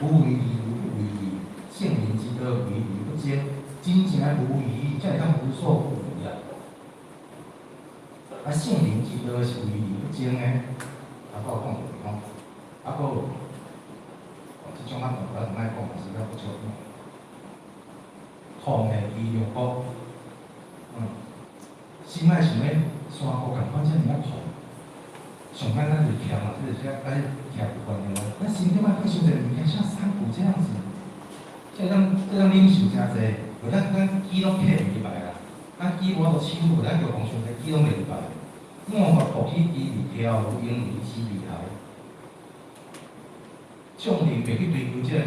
无为而无不为矣，性灵之德，为而不坚，真正的无为，才会当无所不为啊。性灵之德是为而不坚的，我有讲过吼，还有。即种我同爱讲，是较不错。痛的医疗国，心爱想要山谷共款，遮尔啊痛，上简单就忝啊，就是遮爱忝有关系咯。咱身体莫发生一个物件，像山谷这样子，这样忍受诚济，有咱肌拢起袂入来啦，咱肌无都起伏，咱就讲上个肌拢袂入来。我发呼吸肌未调，有因离之厉害。众人袂去追求即个物件，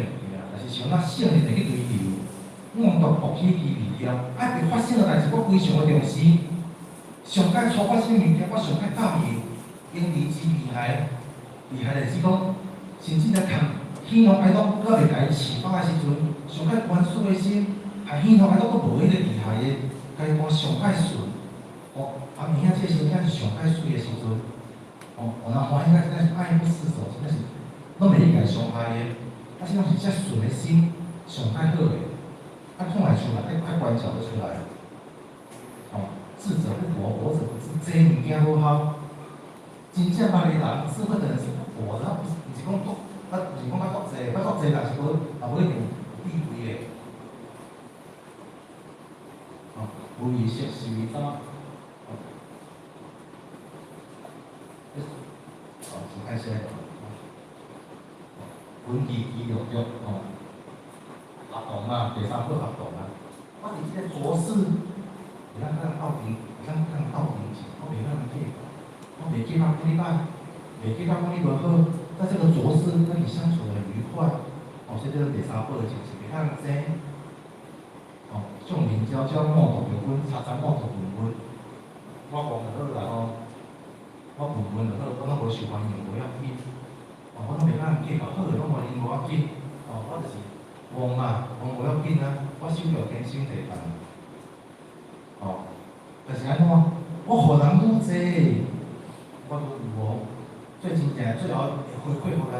但是像咱圣人会去追求。我读呼吸机未调，爱袂发生个代志，我非常的重视。上界初发生物件，我上界教义，因离之厉害。厉害就是讲，甚至在看希望爱到搁袂家己启发的时阵，上界关注的心，还希望爱到搁无迄个厉害的，家己看上界顺。明仔这时阵是上界水的时阵，人欢喜，真是爱不释手，真是。拢袂去家伤害的，是拢是遮顺的心，上太好的，看来出来，爱观察得出来。智者不博，博者不知，这物件好好。真正捌的人，智慧的人是不博的，不是讲读，不是讲捌读册，捌读册，但是无一定有地位的。无以识是为什？请看下一个。本地医疗局合同啊，第三个合同啊。我伫即个做事，袂当斗阵，袂当斗阵钱，我袂当计较，我袂计较讲你歹，袂计较讲你无好，在这个做事跟你相处得很愉快，所以这是第三步的就是袂当争。众人交交，莫图平分，查查莫图平分。我讲就好啦我平分就好，我拢无受欢迎，无要紧。我拢袂当计较，好个拢无恁无要紧。我就是旺嘛，旺无要紧啊，我手着天生地范。但是安怎？我互人愈济，我愈有最真正最后回馈互人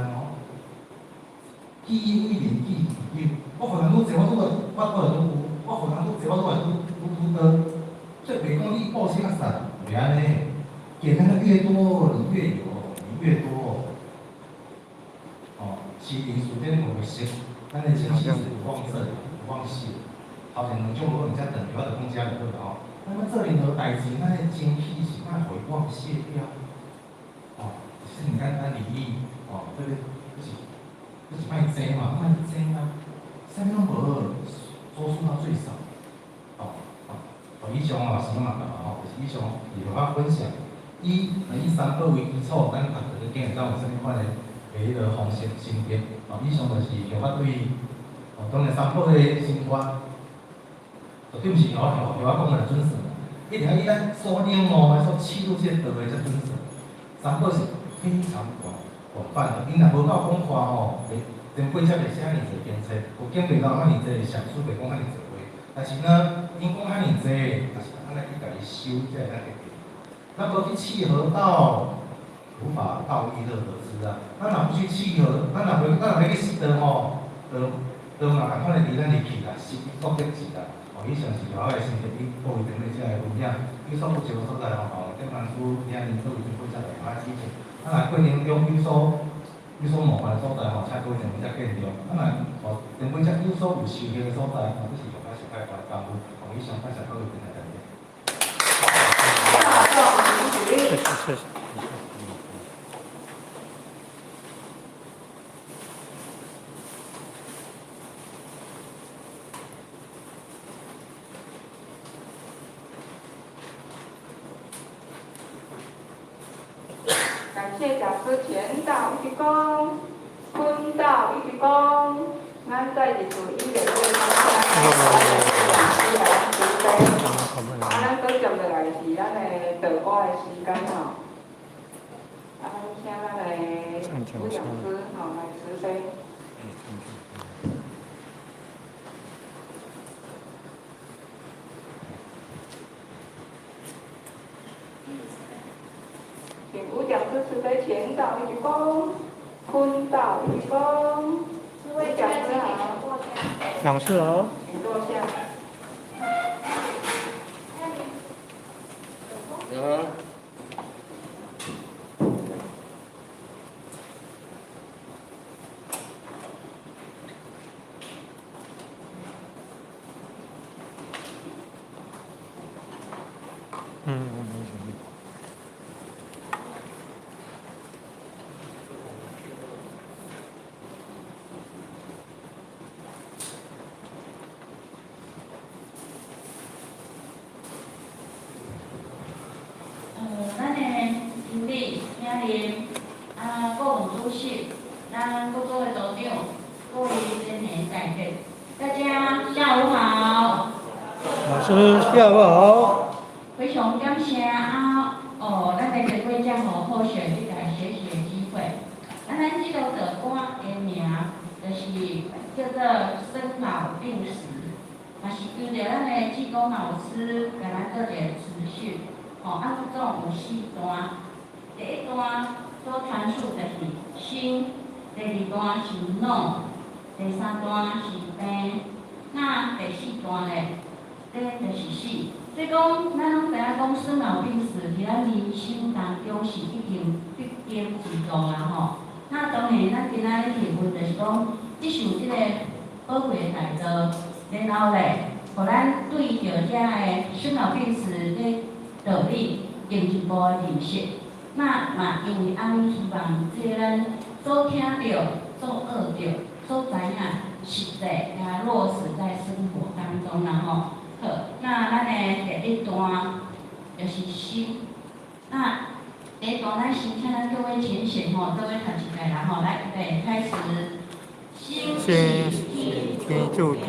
己以为人，己以友。我互人愈济，我愈个愈有；我互人愈济，我愈多。所以袂讲你报啥善，袂安尼。给他的越多，你越有，你越多。麒麟属这个为食，咱的情绪是有旺盛、有旺盛。头前两种如果你在等流的空间就好。那么这里的代志，咱的精气是爱回旺泻掉。其实你看咱礼仪这个就是卖钱嘛，卖钱啊，啥物拢无好，做数到最少。以上是嘛就是以上是互我分享。以三宝为基础，咱学着个囝，咱有啥物款的迄个方式生活。以上就是互我对当然三宝的生活，绝对毋是互我讲的准绳，一定要以咱所领悟的、所启入这个道的才准绳。三宝是非常广泛的，因若无够讲话前辈才袂写遐尼侪编册，有经历到遐尼侪上师袂讲遐尼侪话，但是呢，因讲遐尼侪，但是咱来去家己修，才会当会。咱无去契合到，无法道义乐得之啊！咱若不去契合，咱若要去识得就嘛共款的离咱入去啦，是国德志啦。以上是我的先生与各位前辈遮的分享。有所不足的所在电办处遐尼各位前辈遮来马指正。过程中有所冒犯的所在请各位前辈遮见谅。前辈遮有所有受益的所在这是上解上解大的功夫。以上感谢各位前辈大家。谢谢。感谢讲师前导一鞠躬，坤道一鞠躬，咱在日做音乐会上，咱搁接落来是咱的导歌的时间吼，请咱的主讲师来慈悲。请吴讲师慈悲前导一鞠躬，坤道一鞠躬。各位讲师好。讲师好。请坐下。咱的经理、兄弟、顾问主席、咱各个的组长、各位前年在座，大家下午好。老师下午好。非常感谢咱的前辈将我获选这个学习的机会。咱这个的歌的名就是叫做生老病死，也是由着咱的志工老师给咱做一个资讯。按总有4段，第一段所阐述就是生，第二段是老，第三段是病，那第4段咧，就是死。所以讲，咱拢知影讲生老病死，伫咱人生当中是一定必经之路啦吼。那当然，咱今仔日提问就是讲，即首即个宝贵的大道，然后咧，互咱对着遮个生老病死咧。道理进一步的认识，那嘛因为安尼希望即个咱所听到、所学到、所知影，实际也落实在生活当中啦吼。好，那咱的第1段就是生，那第1段咱先请咱各位前贤吼，各位读一下啦吼，来预备开始。生是天注定，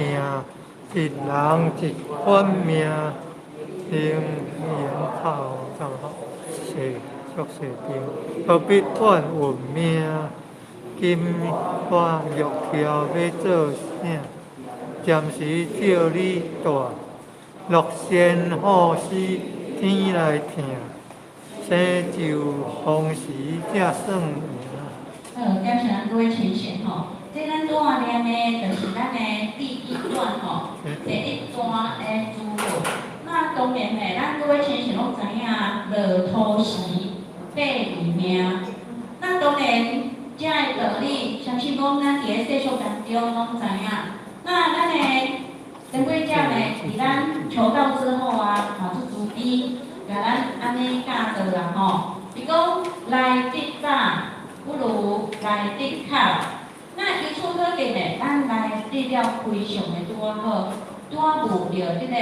一人一款命。生年好正好，世俗世定，何必怨运命？今我欲桥要做啥？暂时叫你大，乐仙好死天来听，生就逢时才算命。感谢咱各位前贤吼，这咱拄下念的，就是咱的第1段吼，第1段的主论。那当然嘞，咱各位前贤拢知影，落土时八字命。那当然，这个道理，相信讲咱伫个世俗当中拢知影。那咱的前辈者呢，伫咱求道之后啊，是主逼，甲咱安尼教导啦吼。伊讲来得早不如来得巧。那由此可见咧，咱来得了非常的拄好，拄好遇着即个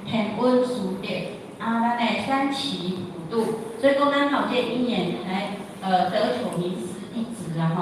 平稳舒适，咱的三奇普渡，所以讲咱好这一年来得求名师一职啊吼。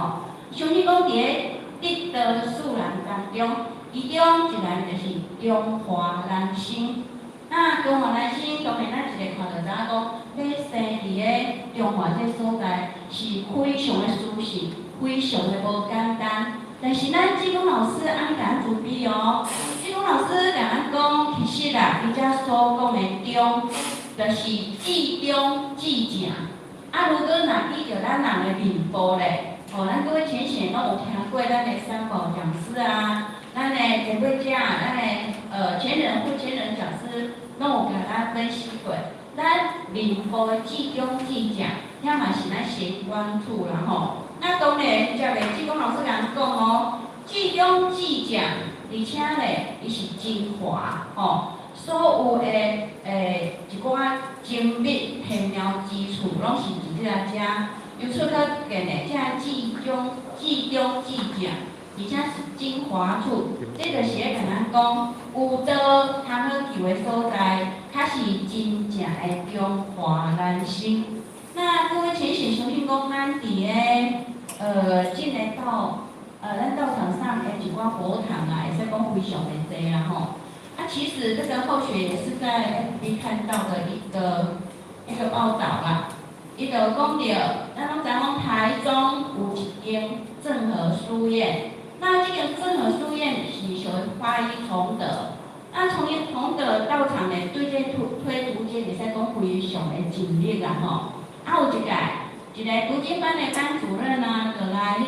相信讲伫咧得道树人当中，其中一人就是中华男星。那中华男星当然咱一个看就知影讲，要生伫咧中华这所在是非常的舒适，非常的无简单。但是咱志工老师安尼甲咱准备哦，志工老师甲咱讲，其实啦，伊遮所讲的中，就是至中至正。啊，如果若记着咱人的面部咧，咱各位前贤拢有听过咱的三宝讲师啊，咱的前辈者，咱的前人或前人讲师，拢有甲咱分析过。咱面部的至中至正，遐嘛是咱先关注啦吼。那当然，接下志工老师甲咱讲哦，至中至正，而且咧，伊是精华吼，所有的一寡精密玄妙之处，拢是伫遮遮。由此可见咧，遮至中至正，而且是精华处，这就是咧甲咱讲，有道通好求的所在，较是真正的中华男性。那各位前贤相信讲，咱伫咧进来到咱道场上的一寡佛堂啊，会使讲非常的多啦吼。其实这个后学也是在 FB 看到的一个报道啦。伊就讲到，咱拢知讲台中有一间正和书院，那这个正和书院是属于花一崇德。那崇德道场咧，对这推读经会使讲非常的尽力啦吼。有一个读经班的班主任啊，就来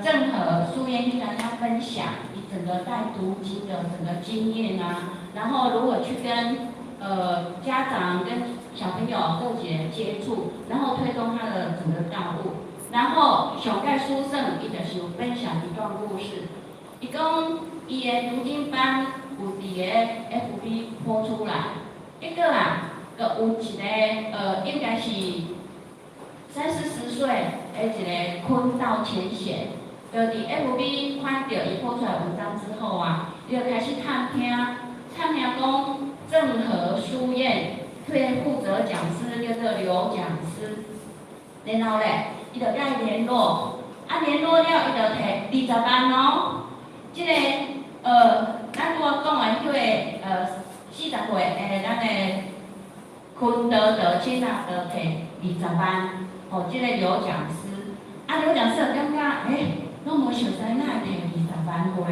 正和书院去跟他分享你整个带读经的整个经验啊，然后如何去跟家长跟小朋友各节接触，然后推动他的整个道路。然后上盖书圣伊就是有分享一段故事，伊讲伊的读经班有伫个 FB 播出来，一个啊，有一个应该是30-40岁的一个坤道前贤，就伫 FB 看到伊播出来文章之后啊，伊就开始探听讲正和书院负责讲师叫做刘讲师，然后咧，伊就甲伊联络，联络了伊就摕20万哦，即个咱拄仔讲的迄个40岁咱的坤德亲啊，就摕20万。即个刘讲师，刘讲师就感觉，拢无想知哪会摕20万过，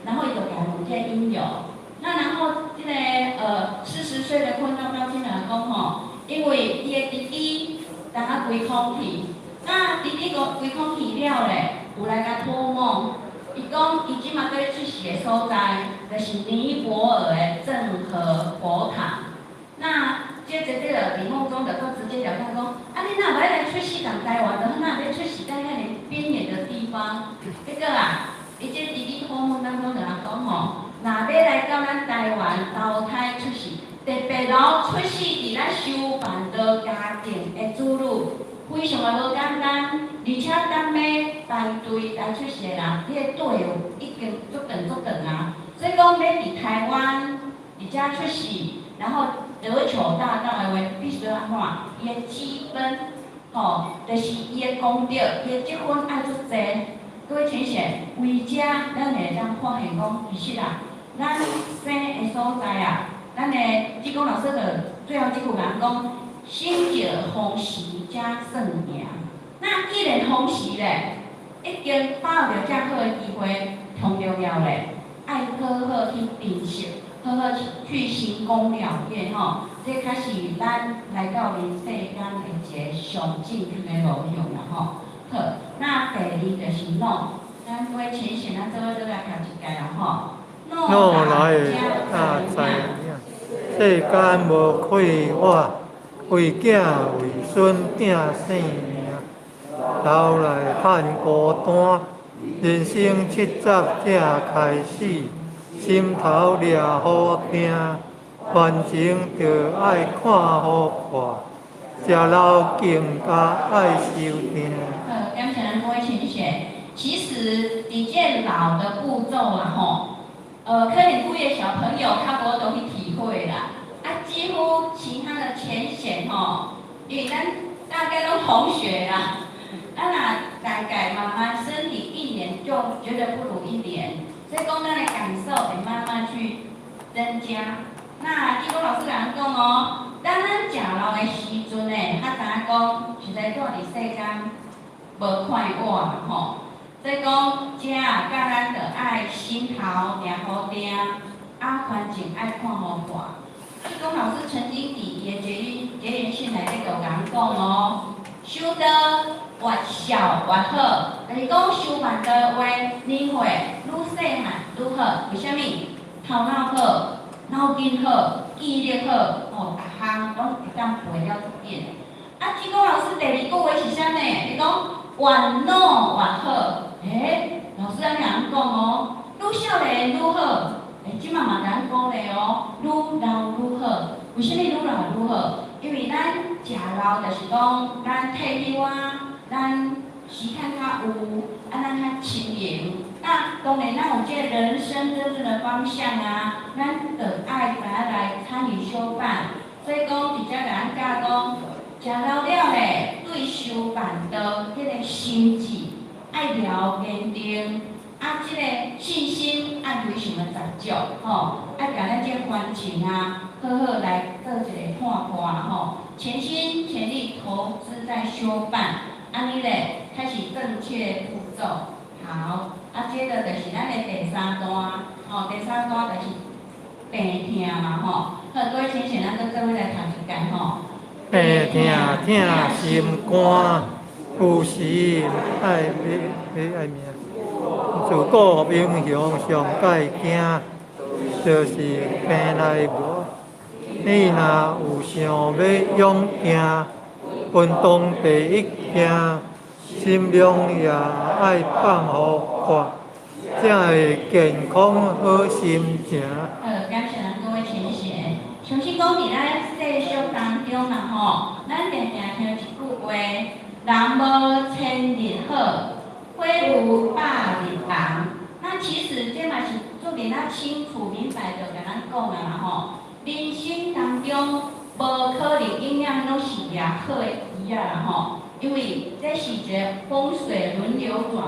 然后伊就甲问这因由。那然后即个40岁的坤道道亲人讲吼，因为伊的弟弟当啊归空去，那弟弟个归空去了咧，有来甲托梦，伊讲伊即马要出席的所在，就是尼泊尔的正和佛堂。那接着这个李梦中就直接了当讲，你哪袂来出席咱台湾，就哪要出席在那里边缘的地方？结果伊这弟弟托梦当中就讲吼，哪要来到咱台湾投胎出席，特别出席伫咱修办的家庭的子女，非常的无简单，而且当要排队来出席的人，迄个队伍已经足长啊，所以讲要伫台湾伫遮出席，然后得求大道的话，必须要看伊的积分，就是伊的功德，伊的积分爱足济。各位前贤，为遮咱会当发现讲，其实咱生的所在咱的志工老师就最后这句人讲，心者丰实加圣名。那既然丰实咧，已经把握着遮好的机会，同重要咧，爱好好去珍惜。好好去行功了愿吼，这开始咱来到人世间的一个上正确的路向啦吼。好，那第二就是喏，咱各位前贤，咱做来读一届啦吼。若来大灾命，世间无愧我，为囝为孙拼性命，老来盼孤单，人生7杂才开始。心头抓好听，凡情着爱看好看，食老敬甲爱修定。感谢咱各位请选。其实伫这老的步骤啦吼，可能几个小朋友较无都去体会啦。几乎其他的浅显吼，因为咱大概都同学啦，大概慢慢身体1年就绝对不如1年，所以讲咱的感受会慢慢去增加。那基督老师甲咱讲哦，当咱食老的时阵呢，知影讲实在住伫世间无快活嘛吼，所以讲食甲咱着爱心头掠好定，环境爱看好看。义工老师曾经伫伊的结缘信内底就讲哦，修得越小越好，就是讲修完的话，年岁愈细汉愈好。为什么？头脑好，脑筋好，记忆力好，逐项拢会当背了一遍。义工老师第2句话是啥呢？伊讲越老越好。老师安尼讲哦，愈少年愈好。即嘛嘛咱鼓励哦，愈老愈好。为什么愈老愈好？因为咱食老就是讲，咱体力咱时间较有，咱较轻盈。那当然，咱有这人生真正的方向咱着爱来参与修办。所以讲，伫遮甲咱教讲，食老了咧，对修办的迄个心智爱了坚定。即个信心爱非常的十足爱甲咱这环境好好来做一个看看全心全力投资在修办，安尼咧开始正确步骤。好，接着就是咱的第3段第3段就是病痛嘛好，各位请选咱跟各位来谈一下病痛心肝，有时爱命。自古英雄上界惊，就是病来无。你若有想要勇行，运动第1行，心量也爱放互看，才会健康好心情。感谢咱各位请选。相信讲伫咱世俗当中咱常常听一句话：人无千日好。非无百日红。那其实这嘛是做给咱清楚明白的，甲咱讲啦人生当中无可能永远拢是掠好的鱼因为这是一个风水轮流转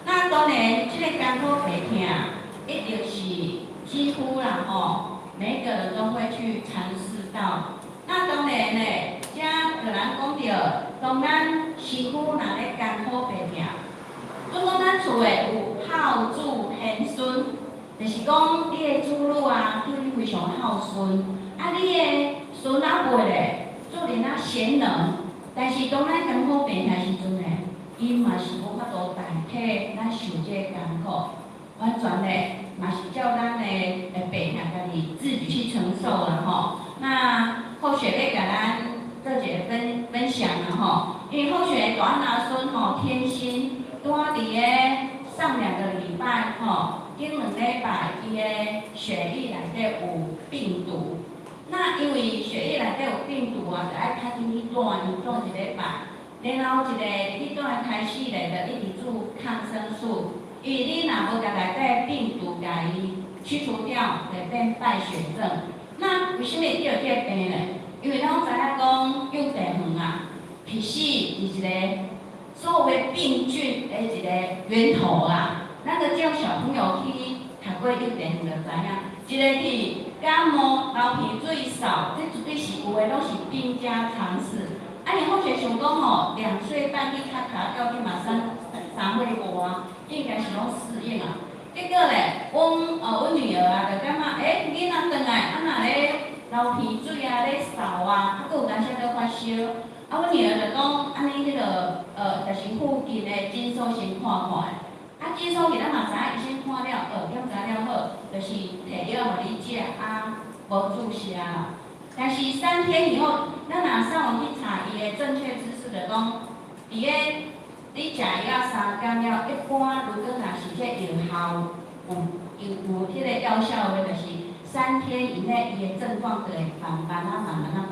那当然，这个艰苦病痛一定是几乎每个人都会去尝试到。那当然咧，这有人讲到，当咱身躯若咧艰苦病痛。如果咱厝诶有孝子贤孙，就是讲你诶子女对你非常孝顺，你诶孙仔辈咧做人贤能，但是当咱艰苦病痛时阵咧，伊嘛是无法度代替咱受这艰苦，完全咧嘛是叫咱诶病痛家己自己去承受啦那后续要甲咱做一个分享因为后续大阿孙天心。拄伫咧上2个礼拜顶2礼拜，伊的血液内底有病毒。那因为血液内底有病毒就爱较紧去断1礼拜，然后一段开始咧，就一直注抗生素。因为你若无甲内底病毒甲伊驱除掉，会变败血症。那为什么会得这个病呢？因为咱知影讲幼地园其实是一个。所谓病菌的一个源头咱就叫小朋友去读过幼稚园就知影，一个是感冒、流鼻水、扫，这绝对是有诶，拢是兵家常事。你或许想讲2岁半去读到去嘛3岁外，应该是拢适应结果咧，阮女儿就感觉囡仔转来，若咧流鼻水咧扫佫有当时咧发烧。阮女儿就讲，安尼就是附近的诊所先看看。诊所其咱嘛知影，医生看了，检查了好，就是摕药互你食，无注射啦。但是3天以后，咱若上网去查伊的正确知识，就讲，伫个你食药3天了，一般如果若是这有效，有迄个药效的，就是3天以内，伊的症状就会慢慢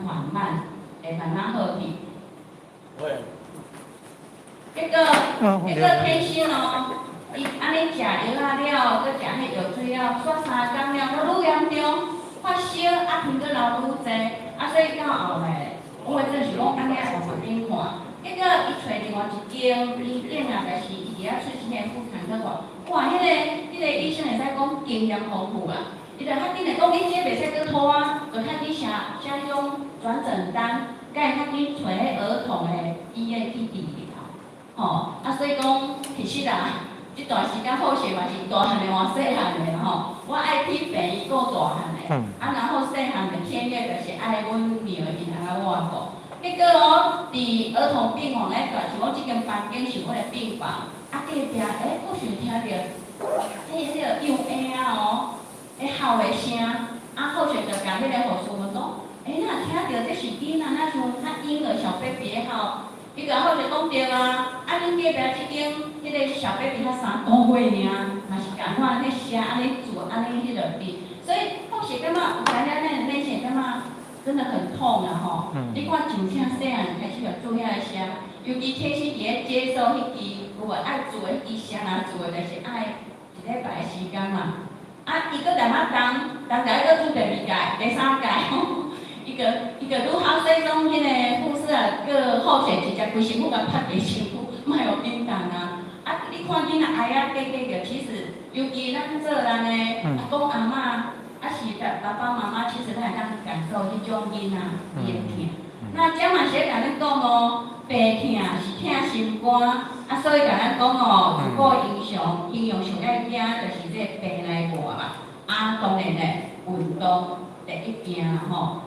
缓慢。会慢慢好去。结果天心哦，伊安尼食药仔了，搁食迄药水了，煞3天了，搁愈严重，发烧啊，鼻搁流愈济，啊，所以到后来，我真是讲安尼往旁边看，结果伊找另外一间医院啊，就是伊伫遐出钱的妇产科看，哇，迄个医生会使讲经验丰富啊，伊就较紧来讲，你这袂使搁拖啊，就较紧写迄种转诊单，甲伊较紧找迄儿童的医院去治疗。吼，所以讲，其实啊，这段时间好势嘛是大汉的换细汉的吼。我爱去病医顾大汉的，然后细汉的天月就是爱阮女儿因安尼我顾。结果哦，伫儿童病房咧，就是讲即间房间是阮的病房，隔壁好像听到，迄个幼婴啊吼，哭的声，好像就甲迄个护士问讲，哪听到这是囡仔，那像婴儿小 baby 吼。伊个好就讲对啊，恁隔壁即间迄个小 baby 才3个月尔，嘛是共款迄声安尼做，安尼迄落去，所以或许感觉有感觉咱内心感觉真的很痛啊吼。你看从像细汉开始就做遐个声，尤其天时伫咧接受迄支有无爱做的迄支声啊，做的就是爱一礼拜的时间嘛。伊搁淡仔当下搁做第2届、第3届吼。伊个愈好，所以讲迄个护士啊，个好势直接规身躯甲拍伫身躯，莫有紧张啊。你看囡仔哀仔过着，其实尤其咱做咱的阿公阿嬷，是爸爸妈妈，其实咱会当感受迄种囡仔伊的疼。那这嘛是甲咱讲哦，病疼是疼心肝，所以甲咱讲哦，如果影响上爱惊，就是这病内外嘛。当然咧，运动第一件啦吼。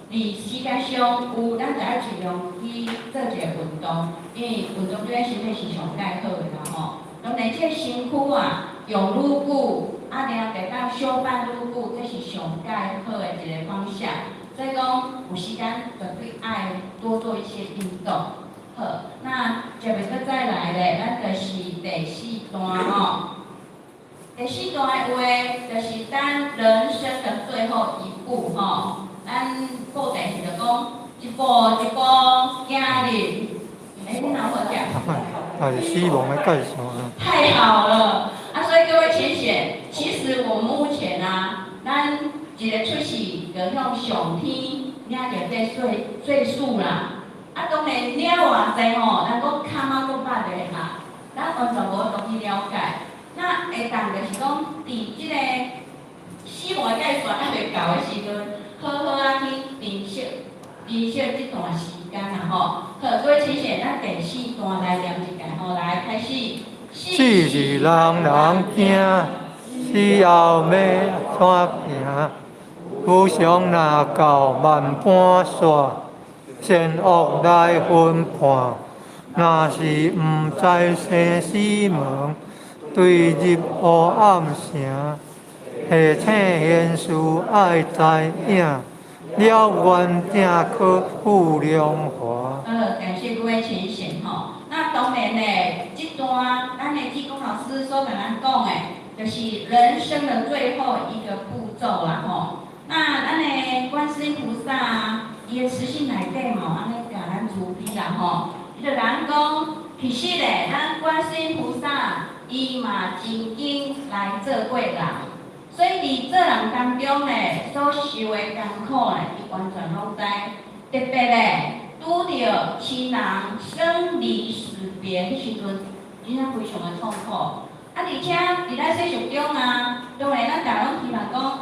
伫世界上有，咱就爱尽量去做一个运动，因为运动对咱身体是上介好的啦吼。当然，这身躯啊用愈久，然后得到小办愈久，这是上介好的一个方向。所以讲，有时间绝对爱多做一些运动。好，那接着搁再来咧，咱就是第4段吼。第4段的话，就是咱人生的最后一步吼。咱布袋是就讲一步一步行入，你哪好讲？是死亡的介绍啊。太好了，所以各位浅显，其实我们目前咱一个出世就向上天领着这岁数啦。当然了偌济吼，咱讲卡仔搁捌咧哈，咱完全无都去了解。那会当就是讲，伫即个死亡的介绍还未到的时阵。好好去珍惜这段时间啦吼。好，各位请选咱第4段来念一下吼，来开始。死是人惊，死后要怎行？无常若到万般煞，善恶来分判。若是毋知生死门，对入黑暗城。下请贤士爱知影，了原正可富良华。感谢各位浅显吼。那当然咧，这段咱的济公老师所跟咱讲的，就是人生的最后一个步骤啦吼。那咱的观世音菩萨，伊的慈心内底吼，安尼甲咱慈悲啦吼。伊就咱讲，其实咧，咱观世音菩萨，伊嘛真经来做过人。所以伫做人当中咧，所受的艰苦咧，伊完全拢知。特别咧，拄着亲人生离死别迄时阵，真正非常的痛苦。而且伫咱世俗中当然咱大拢希望讲，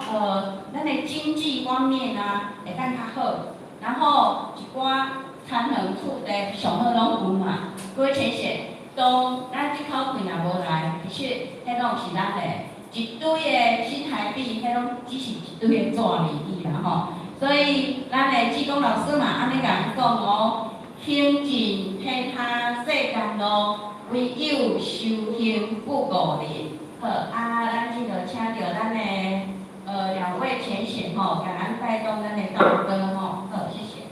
咱的经济方面会当较好，然后一寡产能处地上好拢有嘛。各位请写，当咱即口气若无来，其实迄拢是咱的。一堆的新台币，迄拢只是一堆的纸而已啦吼。所以咱的济公老师嘛，安尼甲咱讲哦，行尽天下世间路，唯有修行不误人。好，咱即个请到咱的2位浅显吼，甲咱带动咱的道歌吼。好，谢谢。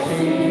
心。